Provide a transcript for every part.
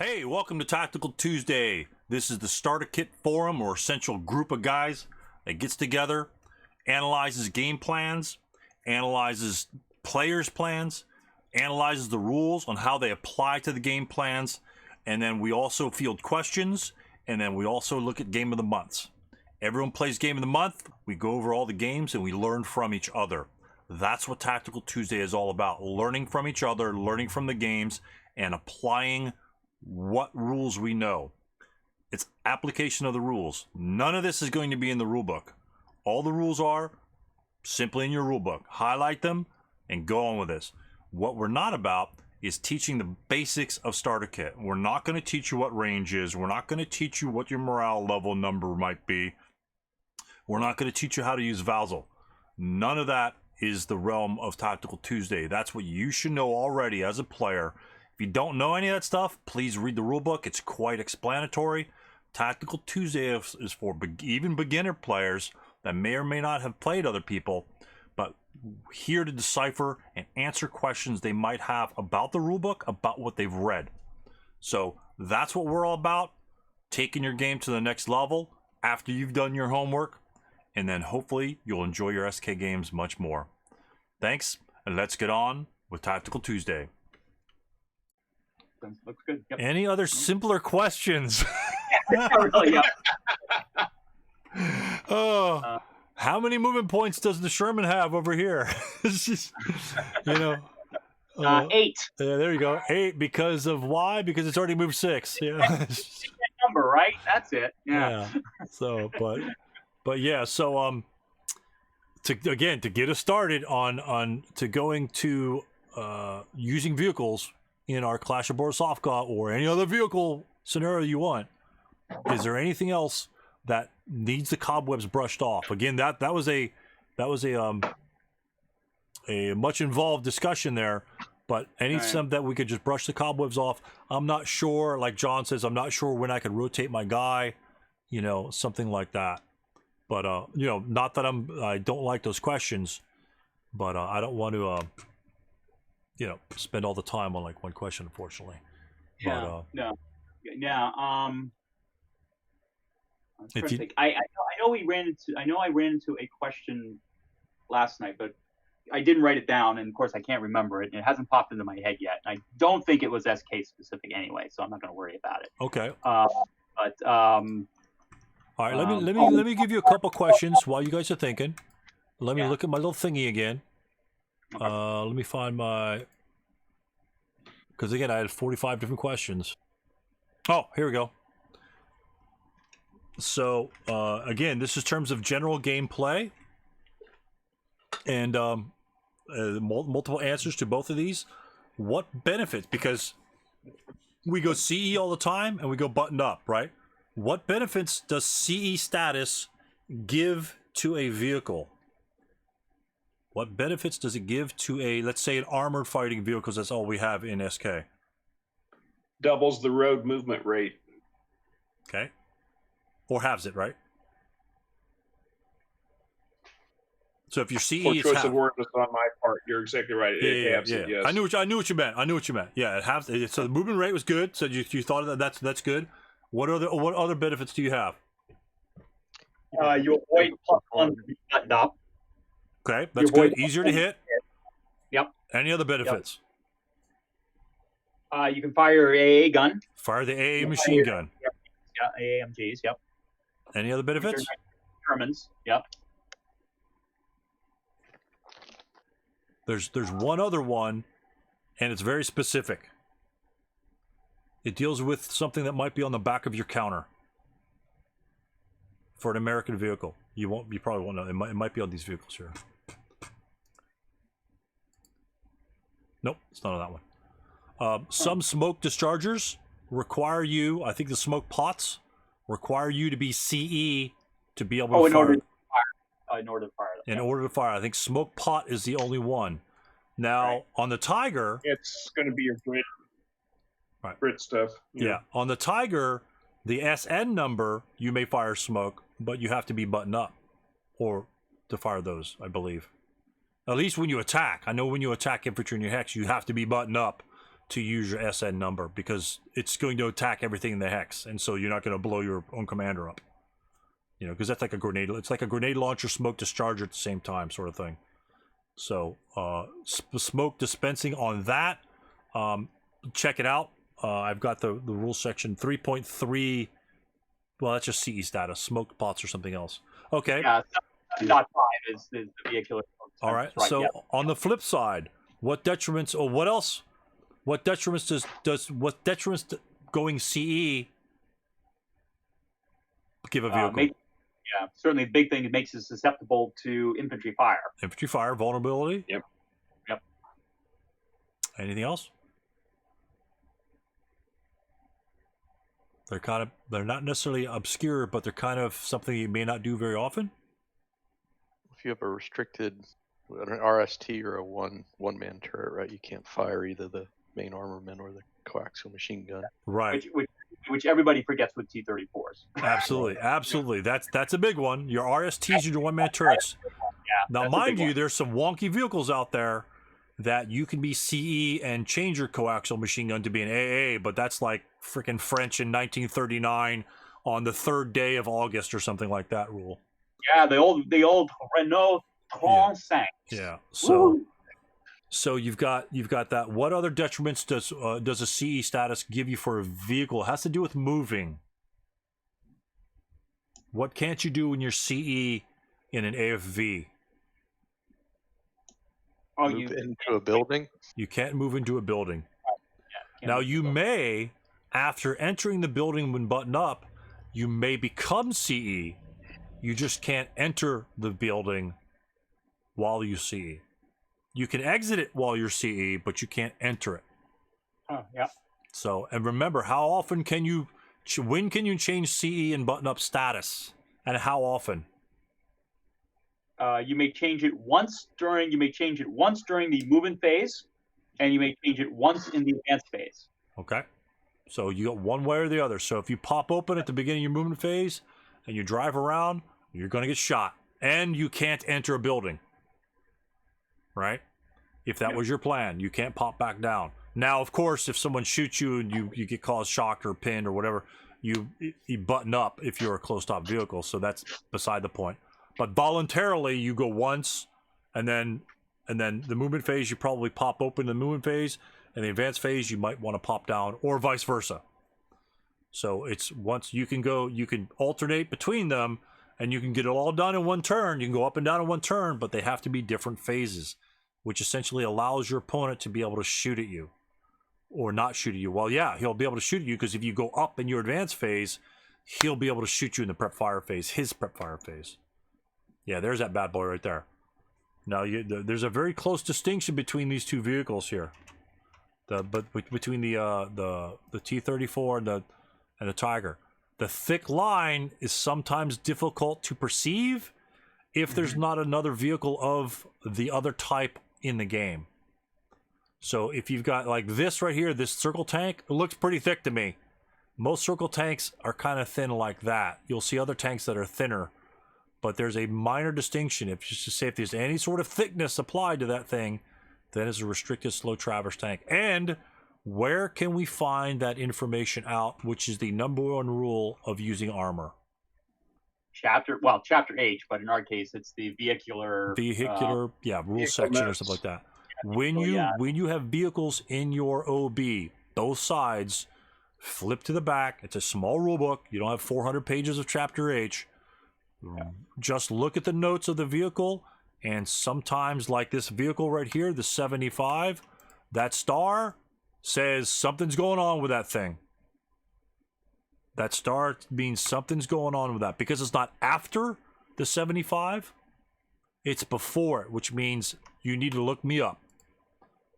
Hey, welcome to Tactical Tuesday. This is the starter kit forum or essential group of guys that gets together, analyzes game plans, analyzes players' plans, analyzes the rules on how they apply to the game plans, and then we also field questions, and then we also look at game of the months. Everyone plays game of the month. We go over all the games and we learn from each other. That's what Tactical Tuesday is all about. Learning from each other, learning from the games, and applying what rules we know. It's application of the rules. None of this is going to be in the rule book. All the rules are simply in your rule book. Highlight them and go on with this. What we're not about is teaching the basics of starter kit. We're not going to teach you what range is. We're not going to teach you what your morale level number might be. We're not going to teach you how to use Vassal. None of that is the realm of Tactical Tuesday. That's what you should know already as a player. If you don't know any of that stuff, please read the rulebook. It's quite explanatory. Tactical Tuesday is for even beginner players that may or may not have played other people, but here to decipher and answer questions they might have about the rulebook, about what they've read. So that's what we're all about, taking your game to the next level after you've done your homework, and then hopefully you'll enjoy your SK games much more. Thanks, and let's get on with Tactical Tuesday. Looks good. Yep. Any other simpler questions? Really, yeah. How many movement points does the Sherman have over here? It's just, 8. Yeah, there you go. 8 because of why? Because it's already moved 6. Yeah. That number, right? That's it. Yeah. So, but yeah. So to get us started on going to using vehicles in our Clash of Borisovka or any other vehicle scenario you want, is there anything else that needs the cobwebs brushed off? Again, that was a much involved discussion there, but some that we could just brush the cobwebs off. I'm not sure, like John says, I'm not sure when I could rotate my guy, something like that. But not that I don't like those questions, but I don't want to spend all the time on like one question, unfortunately. Yeah. But, if you, I know I ran into a question last night, but I didn't write it down, and of course I can't remember it, and it hasn't popped into my head yet. And I don't think it was SK specific anyway, so I'm not going to worry about it. Okay. All right. Let me give you a couple questions while you guys are thinking. Let me look at my little thingy again. Okay. Let me find my, because again I had 45 different questions. Oh, here we go. So again, this is terms of general gameplay, and multiple answers to both of these. What benefits? Because we go CE all the time and we go buttoned up, right? What benefits does CE status give to a vehicle? What benefits does it give to a, let's say, an armored fighting vehicle? Because that's all we have in SK. Doubles the road movement rate. Okay. Or halves it, right? So if your CE Poor is choice half, of word was on my part. You're exactly right. It halves it, yes. I knew what you meant. Yeah, it halves. So the movement rate was good. So you thought of that's good. What other benefits do you have? You avoid +1 to be buttoned up. Okay, that's good. Easier to hit. Yep. Any other benefits? You can fire AA gun. Fire the AA machine gun. Yep. Yeah, AMGs. Yep. Any other benefits? Germans. Yep. There's one other one, and it's very specific. It deals with something that might be on the back of your counter for an American vehicle. You probably won't know. It might be on these vehicles here. Nope, it's not on that one. Some smoke dischargers require you, I think the smoke pots require you to be CE to be able to fire. In order to fire them. In order to fire. I think smoke pot is the only one. Now, on the Tiger... It's going to be your grit. Right. Grit stuff. Yeah. On the Tiger, the SN number, you may fire smoke, but you have to be buttoned up or to fire those, I believe. At least when you attack. I know when you attack infantry in your hex, you have to be buttoned up to use your SN number because it's going to attack everything in the hex, and so you're not going to blow your own commander up. You know, because that's like a grenade. It's like a grenade launcher, smoke discharger at the same time, sort of thing. So, smoke dispensing on that. Check it out. I've got the rule section 3.3. Well, that's just CE status. Smoke pots or something else. Okay. Yeah, 7.5 is the vehicular. All right. So on the flip side, what detriments or what else? What detriments does going CE give a vehicle? Certainly the big thing, it makes it susceptible to infantry fire. Infantry fire vulnerability. Yep. Anything else? They're not necessarily obscure, but they're kind of something you may not do very often. If you have a restricted an RST or a one-man turret, right, you can't fire either the main armorman or the coaxial machine gun. Right. Which everybody forgets with T-34s. Absolutely. That's a big one. Your RSTs and your one-man turrets. Now, mind you, there's some wonky vehicles out there that you can be CE and change your coaxial machine gun to be an AA, but that's like freaking French in 1939 on the 3rd day of August or something like that rule. Yeah, the old Renault 35. Yeah. So you've got that. What other detriments does a CE status give you for a vehicle? It has to do with moving. What can't you do when you're CE in an AFV? Move into a building? You can't move into a building. Now you may, after entering the building when button up, you may become CE. You just can't enter the building while you CE. You can exit it while you're CE, but you can't enter it. Oh, yeah. So, and remember, how often can you, when can you change CE and button up status? And how often? You may change it once during the movement phase, and you may change it once in the advanced phase. Okay. So you got one way or the other. So if you pop open at the beginning of your movement phase and you drive around, you're going to get shot. And you can't enter a building. Right? If that was your plan, you can't pop back down. Now, of course, if someone shoots you and you get caused shocked or pinned or whatever, you button up if you're a closed-stop vehicle. So that's beside the point. But voluntarily, you go once, and then the movement phase, you probably pop open the movement phase, and the advanced phase, you might want to pop down, or vice versa. So it's once you can alternate between them, and you can get it all done in one turn. You can go up and down in one turn, but they have to be different phases, which essentially allows your opponent to be able to shoot at you, or not shoot at you. Well, yeah, he'll be able to shoot at you because if you go up in your advanced phase, he'll be able to shoot you in the prep fire phase, his prep fire phase. Yeah, there's that bad boy right there. Now, there's a very close distinction between these two vehicles here. Between the T-34 and the Tiger. The thick line is sometimes difficult to perceive if there's not another vehicle of the other type in the game. So if you've got like this right here, this circle tank, it looks pretty thick to me. Most circle tanks are kind of thin like that. You'll see other tanks that are thinner. But there's a minor distinction. If there's any sort of thickness applied to that thing, then it's a restricted slow traverse tank. And where can we find that information out, which is the #1 rule of using armor? Chapter H, but in our case, it's the vehicular rule section or something like that. When you have vehicles in your OB, both sides, flip to the back. It's a small rule book. You don't have 400 pages of Chapter H. Just look at the notes of the vehicle, and sometimes, like this vehicle right here, the 75, that star says something's going on with that thing. That star means something's going on with that because it's not after the 75, it's before it, which means you need to look me up.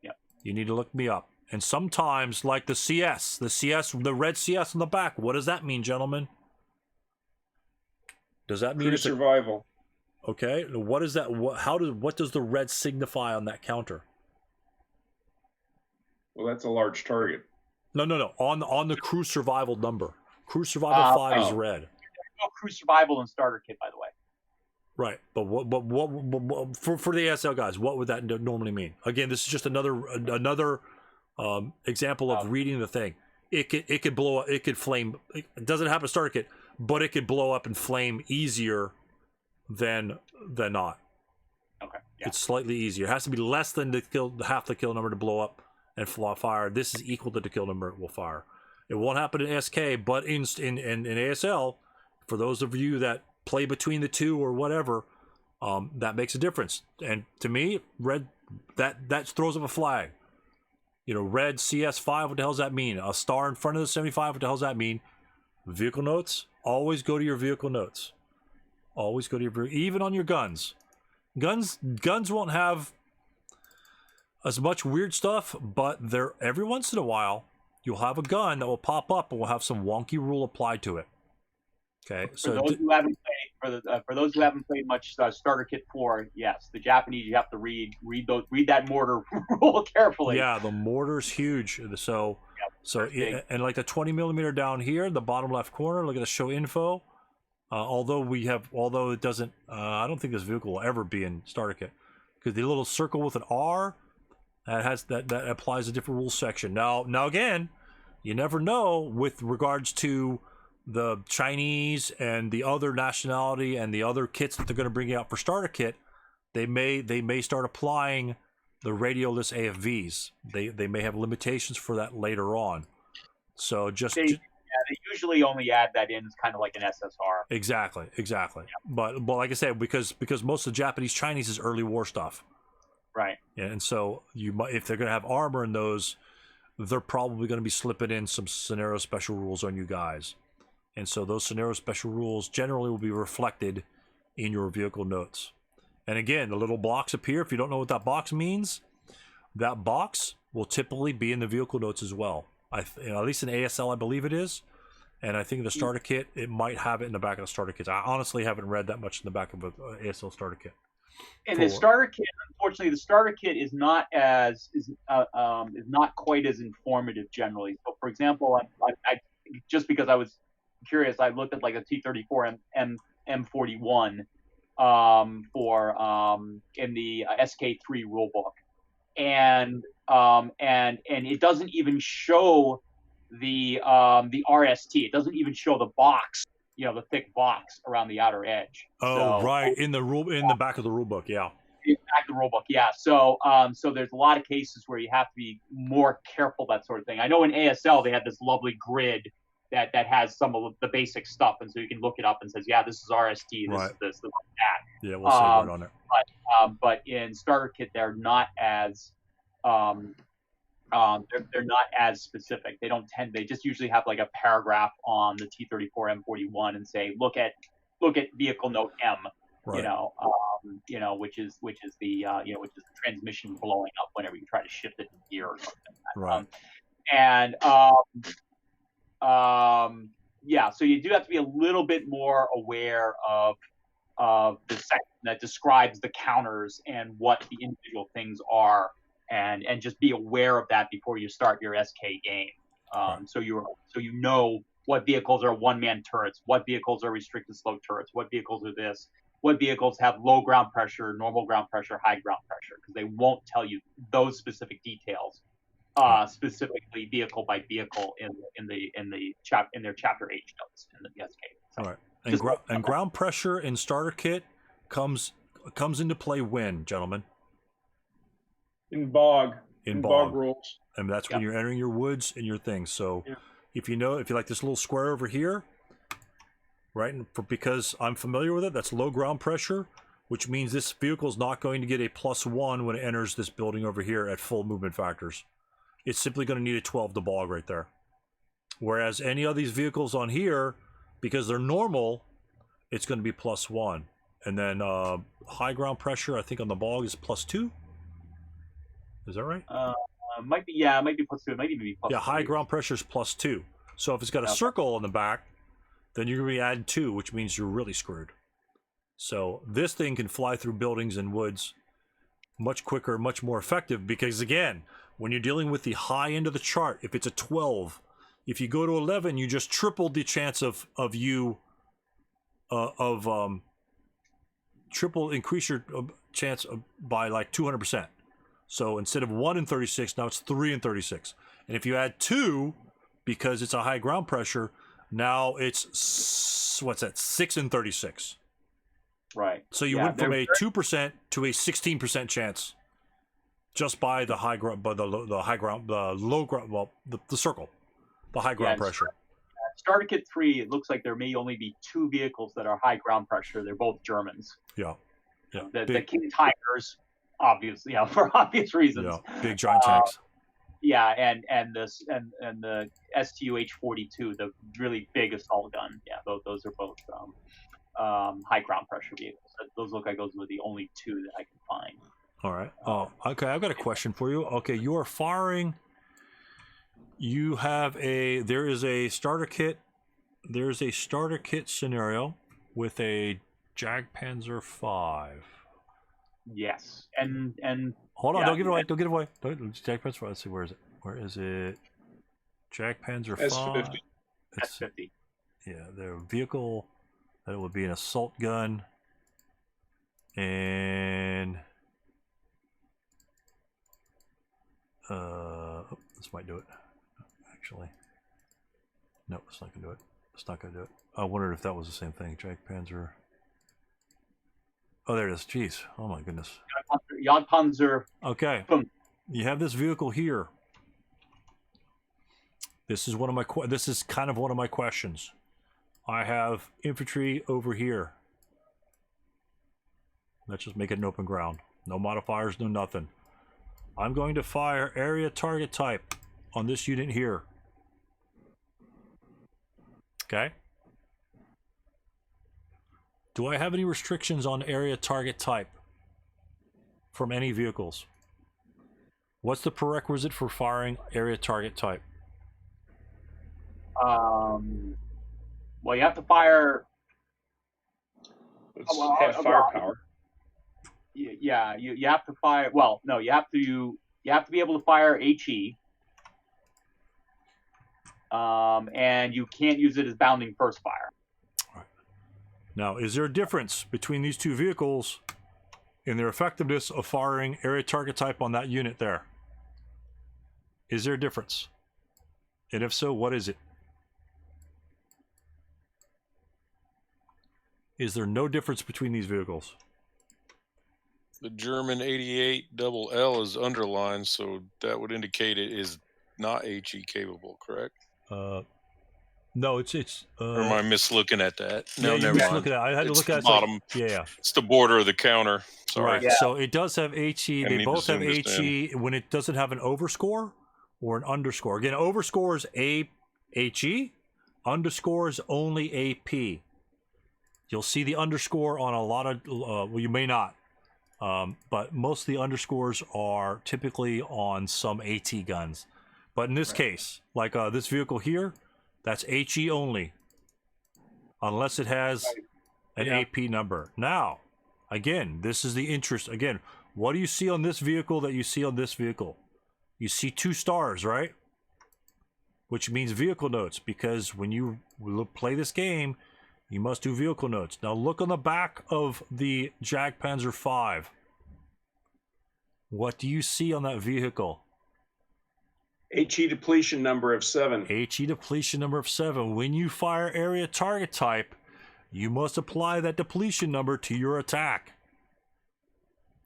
Yep. You need to look me up. And sometimes, like the CS, the red CS on the back, what does that mean, gentlemen? Does that mean it's survival? Okay. What is that? What does the red signify on that counter? Well, that's a large target. No. On the crew survival number. Crew survival 5 is red. No crew survival and starter kit, by the way. Right, but what for the ASL guys? What would that normally mean? Again, this is just another Example of reading the thing. It could blow up. It could flame. It doesn't have a starter kit, but it could blow up and flame easier than not. Okay. Yeah. It's slightly easier. It has to be less than half the kill number to blow up and fire. This is equal to the kill number it will fire. It won't happen in SK, but in ASL, for those of you that play between the two or whatever, that makes a difference. And to me, red that throws up a flag. You know, red CS5, what the hell does that mean? A star in front of the 75, what the hell does that mean? Vehicle notes, always go to your vehicle notes. Always go to your, even on your guns. Guns won't have as much weird stuff, but every once in a while, you'll have a gun that will pop up and will have some wonky rule applied to it. Okay, so for those who haven't played much Starter Kit 4, yes, the Japanese, you have to read that mortar rule carefully. Yeah, the mortar's huge. So and like the 20 millimeter down here, the bottom left corner. Look at the show info. Although it doesn't, I don't think this vehicle will ever be in Starter Kit, because the little circle with an R that applies a different rules section. Now again, you never know with regards to the Chinese and the other nationality and the other kits that they're going to bring out for Starter Kit. They may start applying the radioless AFVs. They may have limitations for that later on. So they usually only add that in as kind of like an SSR. Exactly. Yeah. But like I said, because most of the Japanese Chinese is early war stuff. Right. Yeah, and so if they're going to have armor in those, they're probably going to be slipping in some scenario special rules on you guys. And so those scenario special rules generally will be reflected in your vehicle notes. And again, the little blocks appear. If you don't know what that box means, that box will typically be in the vehicle notes as well. At least in ASL, I believe it is. And I think the starter kit, it might have it in the back of the starter kits. I honestly haven't read that much in the back of an ASL starter kit. And the starter kit, unfortunately, the starter kit is not quite as informative generally. So, for example, I just because I was curious, I looked at like a T-34 M41 in the SK3 rulebook, and it doesn't even show the RST. It doesn't even show the box, the thick box around the outer edge. Oh, so, right, in the back of the rulebook, yeah. In the back of the rulebook, yeah. So there's a lot of cases where you have to be more careful, that sort of thing. I know in ASL they have this lovely grid that has some of the basic stuff, and so you can look it up and says, yeah, this is RST, this is this is that. Yeah, we'll say right on it. But in starter kit, they're not as they're not as specific. They just usually have like a paragraph on the T-34 M41 and say, look at vehicle note M, right. Which is the transmission blowing up whenever you try to shift it in gear or something. Right. So you do have to be a little bit more aware of the section that describes the counters and what the individual things are, and just be aware of that before you start your SK game. So you know what vehicles are one-man turrets, what vehicles are restricted slow turrets, what vehicles are this, what vehicles have low ground pressure, normal ground pressure, high ground pressure, because they won't tell you those specific details. Specifically vehicle by vehicle in their chapter H notes in the SK. So right. And ground pressure in starter kit comes into play when, gentlemen? In bog rules. And that's when you're entering your woods and your things. So if you like this little square over here, right? And because I'm familiar with it, that's low ground pressure, which means this vehicle is not going to get a +1 when it enters this building over here at full movement factors. It's simply going to need a 12 to bog right there. Whereas any of these vehicles on here, because they're normal, it's going to be +1. And then high ground pressure, I think on the bog is +2. Is that right? It might be +2. It might even be +3. Yeah, high ground pressure is +2. So if it's got a circle on the back, then you're going to be adding 2, which means you're really screwed. So this thing can fly through buildings and woods much quicker, much more effective, because again, when you're dealing with the high end of the chart, if it's a 12, if you go to 11, you just tripled the chance increase your chance by like 200%. So instead of 1 in 36, now it's 3 in 36. And if you add 2, because it's a high ground pressure, now it's, what's that, 6 in 36. Right. So you went from a 2% to a 16% chance just by the high ground, by the low ground, well, the circle, the high ground pressure. Starter Kit 3, it looks like there may only be 2 vehicles that are high ground pressure. They're both Germans. Yeah. Yeah. The King Tigers, obviously, for obvious reasons. Yeah. Big giant tanks. Yeah, and the STU-H42, the really big assault gun. Yeah, those are both high ground pressure vehicles. Those look like those were the only 2 that I can find. All right. Okay, I've got a question for you. Okay, you are firing. You have there is a starter kit. There's a starter kit scenario with a Jagdpanzer 5. Yes, and hold on, don't give it away. Don't give it away. Jagdpanzer 5. Let's see, where is it? Where is it? Jagdpanzer 5. S50. S50. Yeah, the vehicle that would be an assault gun, and this might do it. Actually, no, it's not gonna do it. It's not gonna do it. I wondered if that was the same thing. Jagdpanzer. Oh, there it is. Jeez. Oh my goodness. Jagdpanzer. Okay. Boom. You have this vehicle here. This is one of my. This is kind of one of my questions. I have infantry over here. Let's just make it an open ground. No modifiers, no nothing. I'm going to fire area target type on this unit here. Okay. Do I have any restrictions on area target type from any vehicles? What's the prerequisite for firing area target type? Well, you have to fire. Have firepower. Yeah, you have to fire. Well, no, you have to be able to fire HE. And you can't use it as bounding first fire. Right. Now, is there a difference between these 2 vehicles in their effectiveness of firing area target type on that unit there? Is there a difference? And if so, what is it? Is there no difference between these vehicles? The German 88 double L is underlined, so that would indicate it is not HE capable, correct? No, it's or am I mislooking at that? No, yeah, never mind. I had to look at it. Bottom. Yeah. It's the border of the counter. Sorry. Right. Yeah. So it does have HE. They both have zoom this HE when it doesn't have an overscore or an underscore. Again, overscore is HE. Underscore is only AP. You'll see the underscore on a lot of, well, you may not. But most of the underscores are typically on some AT guns. But in this case, like this vehicle here, that's HE only, unless it has an AP number. Now, again, this is the interest. Again, what do you see on this vehicle that you see on this vehicle? You see 2 stars, right? Which means vehicle notes, because when you play this game, you must do vehicle notes. Now look on the back of the Jagdpanzer 5. What do you see on that vehicle? HE depletion number of 7. HE depletion number of 7. When you fire area target type, you must apply that depletion number to your attack.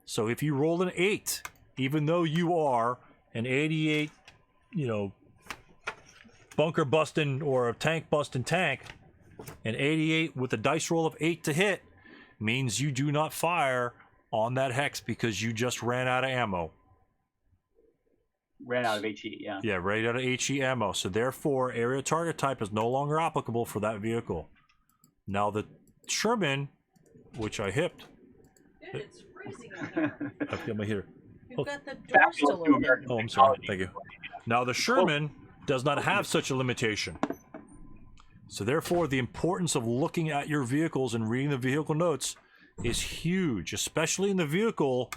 So if you roll an 8, even though you are an 88, bunker busting or a tank busting tank, an 88 with a dice roll of 8 to hit means you do not fire on that hex because you just ran out of ammo. Ran out of HE, yeah. Yeah, ran out of HE ammo. So therefore, area target type is no longer applicable for that vehicle. Now the Sherman, which I hipped. Dude, it's freezing out there. I've got my heater. You've got the door still open. Oh, I'm sorry. Thank you. Now the Sherman does not have such a limitation. So therefore, the importance of looking at your vehicles and reading the vehicle notes is huge, especially in the vehicle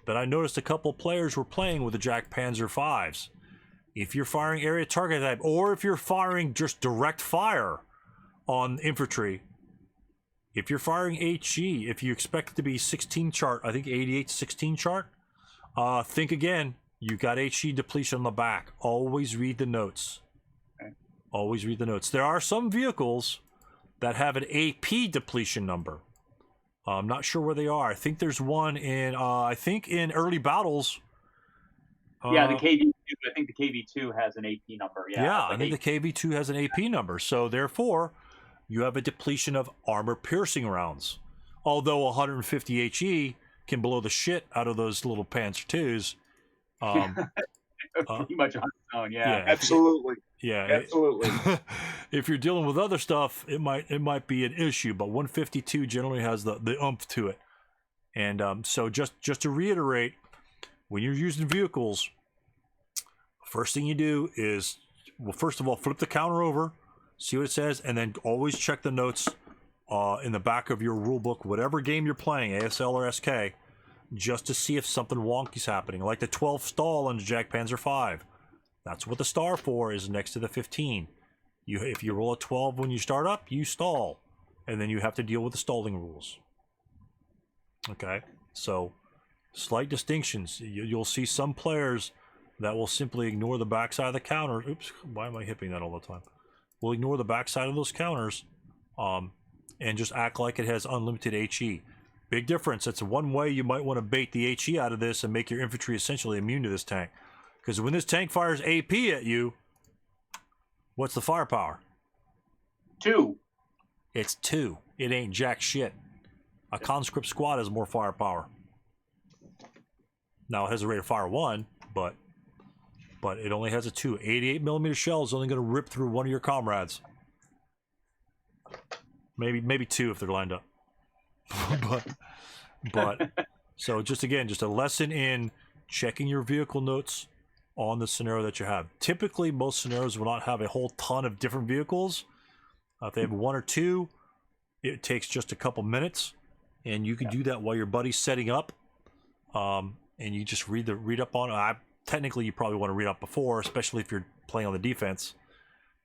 that I noticed a couple players were playing with the Jagdpanzer 5s. If you're firing area target type, or if you're firing just direct fire on infantry, if you're firing HE, if you expect it to be 16 chart, I think 88 16 chart, Think again. You got HE depletion on the back. Always read the notes. Okay. Always read the notes. There are some vehicles that have an AP depletion number. I'm not sure where they are. I think there's one in. I think in early battles. Yeah, the KV2. I think the KV2 has an AP number. Yeah, I think the KV2 has an AP number. So therefore, you have a depletion of armor-piercing rounds. Although 150 HE can blow the shit out of those little Panzer IIs. Pretty much on its own. Yeah. Absolutely. Yeah, Absolutely. if you're dealing with other stuff, it might be an issue. But 152 generally has the oomph to it. And so just to reiterate, when you're using vehicles, first thing you do is, well, first of all, flip the counter over, see what it says, and then always check the notes in the back of your rule book, whatever game you're playing, ASL or SK, just to see if something wonky's happening. Like the 12 stall in Jag Panzer V. That's what the star for is next to the 15. If you roll a 12 when you start up, you stall. And then you have to deal with the stalling rules. Okay? So, slight distinctions. You'll see some players that will simply ignore the backside of the counter. Oops, why am I hipping that all the time? Will ignore the backside of those counters and just act like it has unlimited HE. Big difference. That's one way you might want to bait the HE out of this and make your infantry essentially immune to this tank. Because when this tank fires AP at you, what's the firepower? 2. It's 2. It ain't jack shit. A conscript squad has more firepower. Now it has a rate of fire 1, but it only has a 2. 88mm shell is only going to rip through one of your comrades. Maybe 2 if they're lined up. but so just a lesson in checking your vehicle notes on the scenario that you have. Typically, most scenarios will not have a whole ton of different vehicles. If they have 1 or 2, it takes just a couple minutes, and you can do that while your buddy's setting up. And you just read up on it. Technically, you probably want to read up before, especially if you're playing on the defense.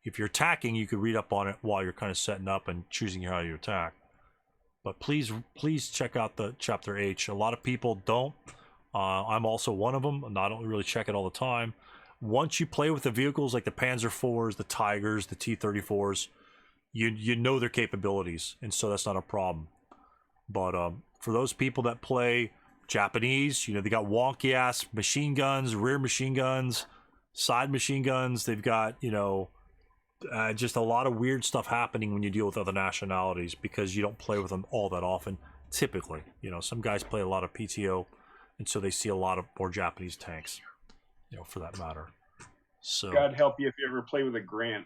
If you're attacking, you could read up on it while you're kind of setting up and choosing how you attack. But please check out the Chapter H. A lot of people don't. I'm also one of them, and I don't really check it all the time. Once you play with the vehicles like the Panzer IVs, the Tigers, the T-34s, you know their capabilities, and so that's not a problem. But for those people that play Japanese, they got wonky ass machine guns, rear machine guns, side machine guns. They've got just a lot of weird stuff happening when you deal with other nationalities because you don't play with them all that often. Typically, some guys play a lot of PTO, and so they see a lot of more Japanese tanks, for that matter. So God help you if you ever play with a Grant.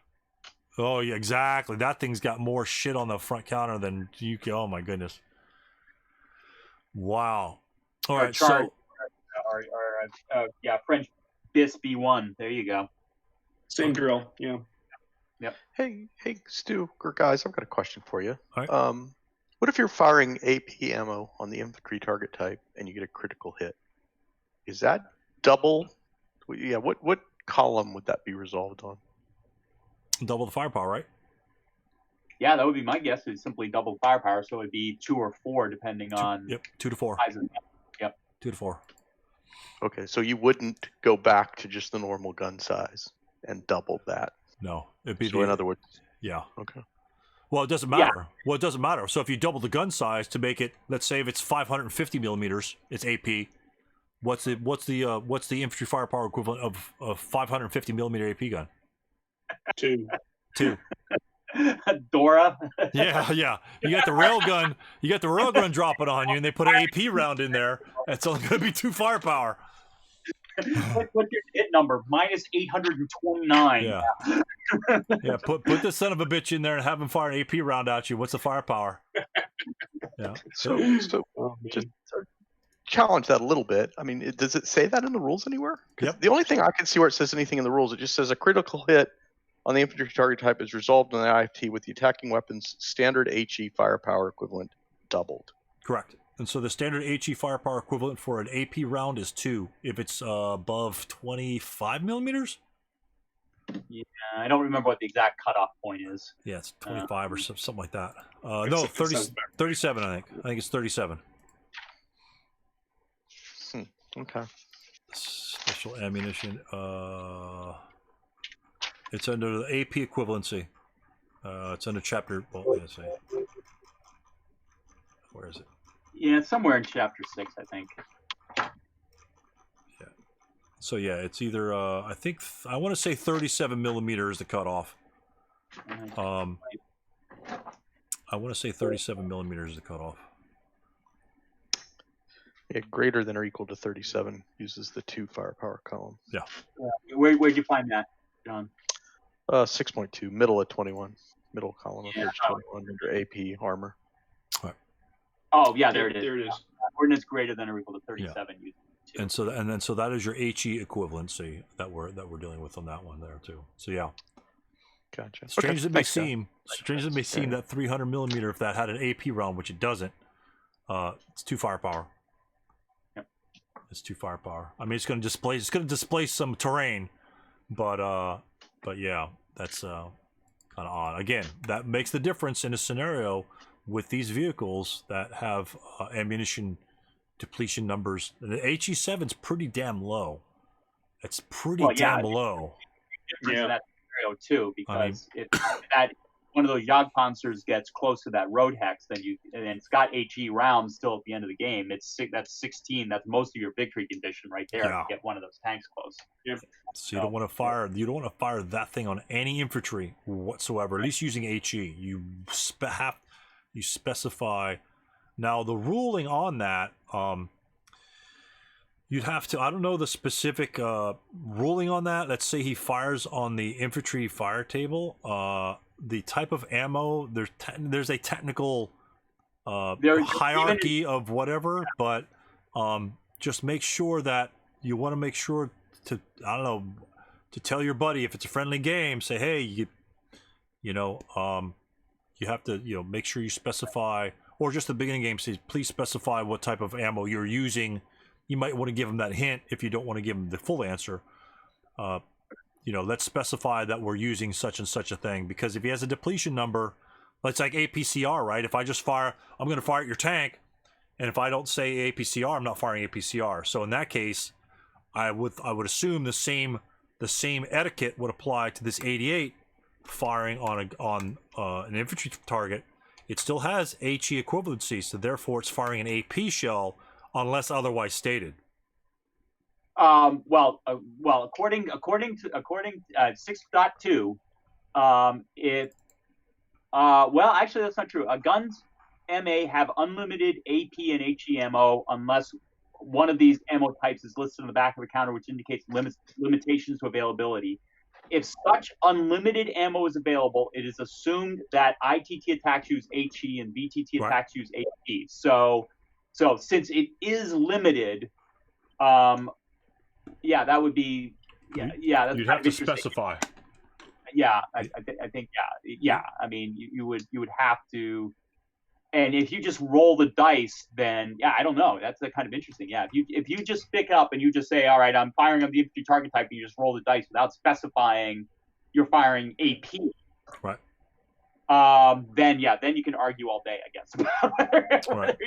Oh yeah, exactly. That thing's got more shit on the front counter than you can. Oh my goodness. Wow. All right. So French BIS B1. There you go. Same drill. Yeah. Yep. Hey, Stu, or guys, I've got a question for you. All right. What if you're firing AP ammo on the infantry target type and you get a critical hit? Is that double? Yeah. What column would that be resolved on? Double the firepower, right? Yeah, that would be my guess. It's simply double firepower, so it'd be 2 or 4 depending on. Yep, 2 to 4. Size of the, yep. 2 to 4. Okay, so you wouldn't go back to just the normal gun size and double that. No, it'd be. So in other words. Yeah. Okay. Well, it doesn't matter. Yeah. Well, it doesn't matter. So if you double the gun size to make it, let's say if it's 550 millimeters, it's AP. What's the infantry firepower equivalent of 550 millimeter AP gun? 2. Dora. Yeah. You got the railgun. You got the railgun dropping on you, and they put an AP round in there. That's only going to be 2 firepower. What's your hit number? Minus 829. Yeah. Yeah. Put this son of a bitch in there and have him fire an AP round at you. What's the firepower? Yeah. So just challenge that a little bit. I mean, does it say that in the rules anywhere? Yep. The only thing I can see where it says anything in the rules, it just says a critical hit on the infantry target type is resolved on the IFT with the attacking weapon's standard HE firepower equivalent doubled. Correct. And so the standard HE firepower equivalent for an AP round is 2 if it's above 25 millimeters. Yeah, I don't remember what the exact cutoff point is. Yeah, it's 25 or something like that. No, 37, I think. I think it's 37. Okay. Special ammunition. It's under the AP equivalency. It's under chapter. Well, let's see. Where is it? Yeah, it's somewhere in chapter 6, I think. Yeah. So yeah, it's either I think I want to say 37 millimeter is the cutoff. I want to say 37 millimeters is the cutoff. Yeah, greater than or equal to 37 uses the 2 firepower column. Yeah. Where'd you find that, John? 6.2, middle of 21. Middle column of Yeah. page 21 under AP armor. Oh, yeah, there it is. There it is. Ordnance greater than or equal to 37. Yeah. And so that is your HE equivalency that we're dealing with on that one there too. So yeah. Gotcha. Strange as it may Thanks, Scott. seem, that 300 millimeter, if that had an AP round, which it doesn't, it's 2 firepower. Yep. It's 2 firepower. I mean, it's going to displace some terrain, but yeah, that's kind of odd. Again, that makes the difference in a scenario with these vehicles that have ammunition depletion numbers. The HE7's pretty damn low. It's pretty damn low. Difference in that scenario too, because if that one of those Jagdpanzers gets close to that road hex, then and it's got HE rounds still at the end of the game. That's 16. That's most of your victory condition right there. Yeah. To get one of those tanks close. Yep. So you don't want to fire. You don't want to fire that thing on any infantry whatsoever. At least using HE, you specify. Now the ruling on that, you'd have to. I don't know the specific ruling on that. Let's say he fires on the infantry fire table. The type of ammo. There's a technical hierarchy of whatever, but just make sure that you want to make sure to to tell your buddy if it's a friendly game. Say, hey, you have to make sure you specify, or just the beginning game says, please specify what type of ammo you're using. You might want to give them that hint if you don't want to give them the full answer. Let's specify that we're using such and such a thing, because if he has a depletion number, it's like APCR, right? If I just fire, I'm going to fire at your tank, and if I don't say APCR, I'm not firing APCR. So in that case, I would assume the same etiquette would apply to this 88 firing on an infantry target. It still has HE equivalency, so therefore it's firing an AP shell unless otherwise stated. Well, according to 6.2, actually that's not true. Guns MA have unlimited AP and HE ammo unless one of these ammo types is listed on the back of a counter, which indicates limitations to availability. If such unlimited ammo is available, it is assumed that ITT attacks use HE and VTT attacks use AP. So since it is limited, that would be that's you'd have to specify. Yeah, I think I mean, you would have to, and if you just roll the dice, then I don't know. That's kind of interesting. Yeah, if you just pick up and you just say, all right, I'm firing on the infantry target type, and you just roll the dice without specifying you're firing AP. Right. Then you can argue all day, I guess. Right.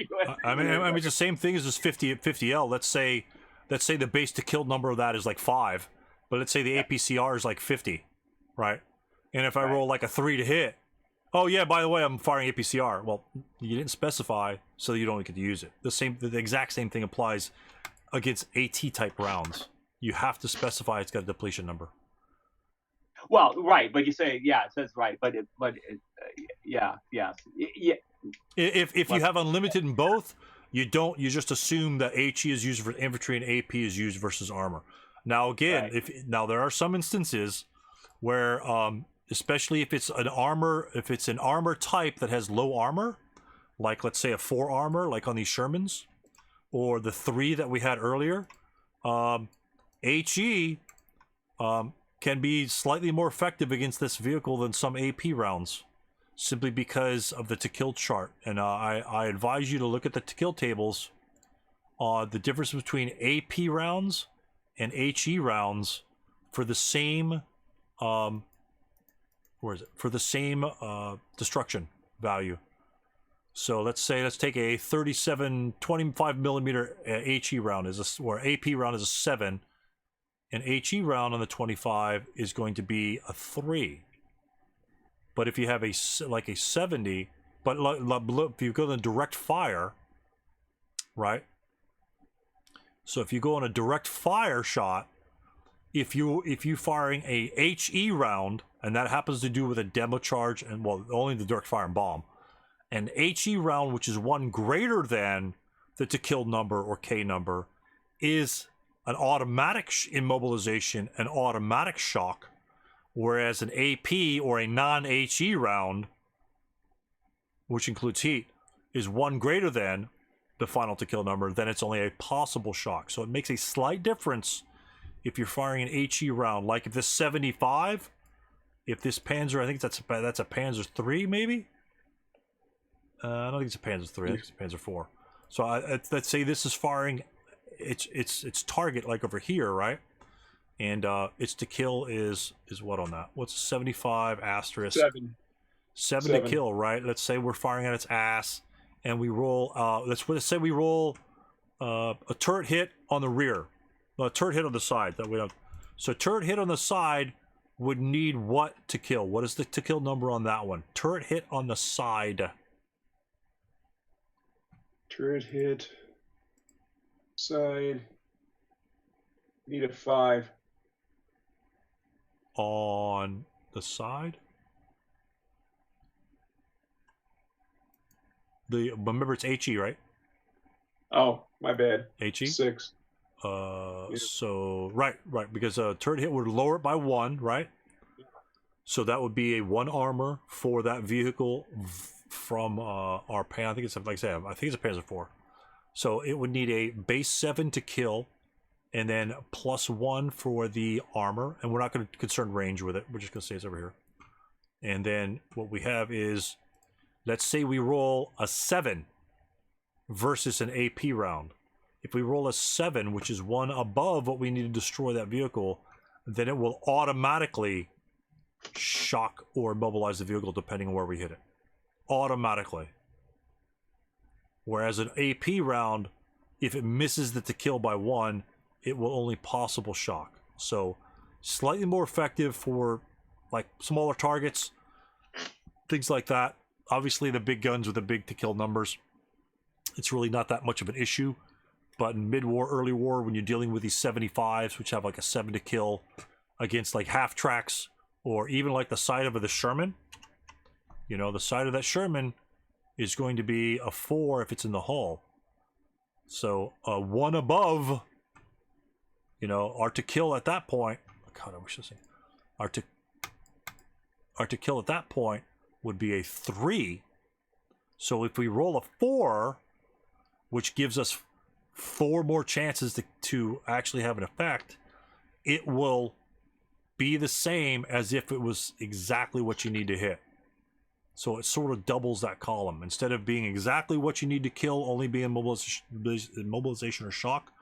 I mean, it's the same thing as this 50L. Let's say the base to kill number of that is like 5, but let's say the APCR is like 50, right? And if I roll like a 3 to hit, oh yeah, by the way, I'm firing APCR. Well, you didn't specify, so you don't get to use it. The exact same thing applies against AT type rounds. You have to specify it's got a depletion number. Well, right, but you say it says right, but If you have unlimited in both, you don't. You just assume that HE is used for infantry and AP is used versus armor. Now again, there are some instances where, especially if it's an armor type that has low armor, like let's say a 4 armor, like on these Shermans, or the 3 that we had earlier, HE can be slightly more effective against this vehicle than some AP rounds, simply because of the to kill chart. And I advise you to look at the to kill tables. The difference between AP rounds and HE rounds for the same destruction value. So let's take a 25 millimeter HE round or AP round is a 7. An HE round on the 25 is going to be a 3. But if you have a 70, but if you go to direct fire, right? So if you go on a direct fire shot, if you firing a HE round, and that happens to do with a demo charge, and well, only the direct fire and bomb, an HE round, which is one greater than the to kill number or K number, is an automatic immobilization, an automatic shock, whereas an AP or a non-HE round, which includes heat, is one greater than the final to kill number, then it's only a possible shock. So it makes a slight difference if you're firing an HE round. Like if this 75, if this Panzer, I think that's a Panzer 3 maybe? I don't think it's a Panzer 3, I think it's a Panzer 4. So let's say this is firing its target like over here, right? And its to kill is what on that? What's 75 asterisk? 7 to kill, right? Let's say we're firing at its ass, and we roll. Let's say we roll a turret hit on the rear, a turret hit on the side. That we don't. So turret hit on the side would need what to kill? What is the to kill number on that one? Turret hit on the side. Turret hit. Side. Need a 5. On the side? Remember it's HE, right? Oh, my bad. HE? 6. Yeah. So right, because a turret hit would lower it by 1, right? So that would be a 1 armor for that vehicle from our pan. I think it's, like I said, I think it's a Panzer 4. So it would need a base 7 to kill, and then +1 for the armor. And we're not going to concern range with it. We're just going to say it's over here. And then what we have is, let's say we roll a 7 versus an AP round. If we roll a 7, which is 1 above what we need to destroy that vehicle, then it will automatically shock or immobilize the vehicle depending on where we hit it. Automatically. Whereas an AP round, if it misses the to kill by 1, it will only possible shock. So slightly more effective for like smaller targets, things like that. Obviously the big guns with the big to kill numbers, it's really not that much of an issue. But in mid-war, early war, when you're dealing with these 75s, which have like a 7 to kill against like half tracks, or even like the side of the Sherman, you know, the side of that Sherman is going to be a 4 if it's in the hull. So a 1 above, you know, our to kill at that point, God, I wish this thing, our to kill at that point would be a 3. So if we roll a 4, which gives us 4 more chances to actually have an effect, it will be the same as if it was exactly what you need to hit. So it sort of doubles that column. Instead of being exactly what you need to kill, only being immobilization or shock,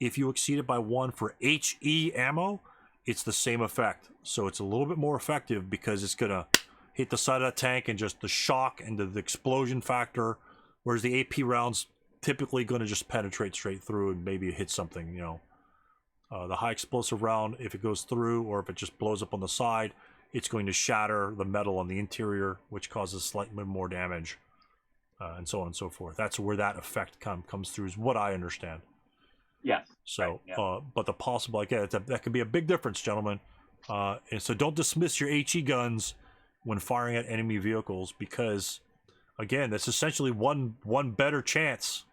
if you exceed it by 1 for HE ammo, it's the same effect. So it's a little bit more effective because it's going to hit the side of that tank and just the shock and the explosion factor, whereas the AP rounds typically going to just penetrate straight through and maybe hit something, you know. The high explosive round, if it goes through or if it just blows up on the side, it's going to shatter the metal on the interior, which causes slightly more damage, and so on and so forth. That's where that effect comes through, is what I understand. Yes. So, right, yeah. But the possible, again, that could be a big difference, gentlemen. And so don't dismiss your HE guns when firing at enemy vehicles, because, again, that's essentially one better chance.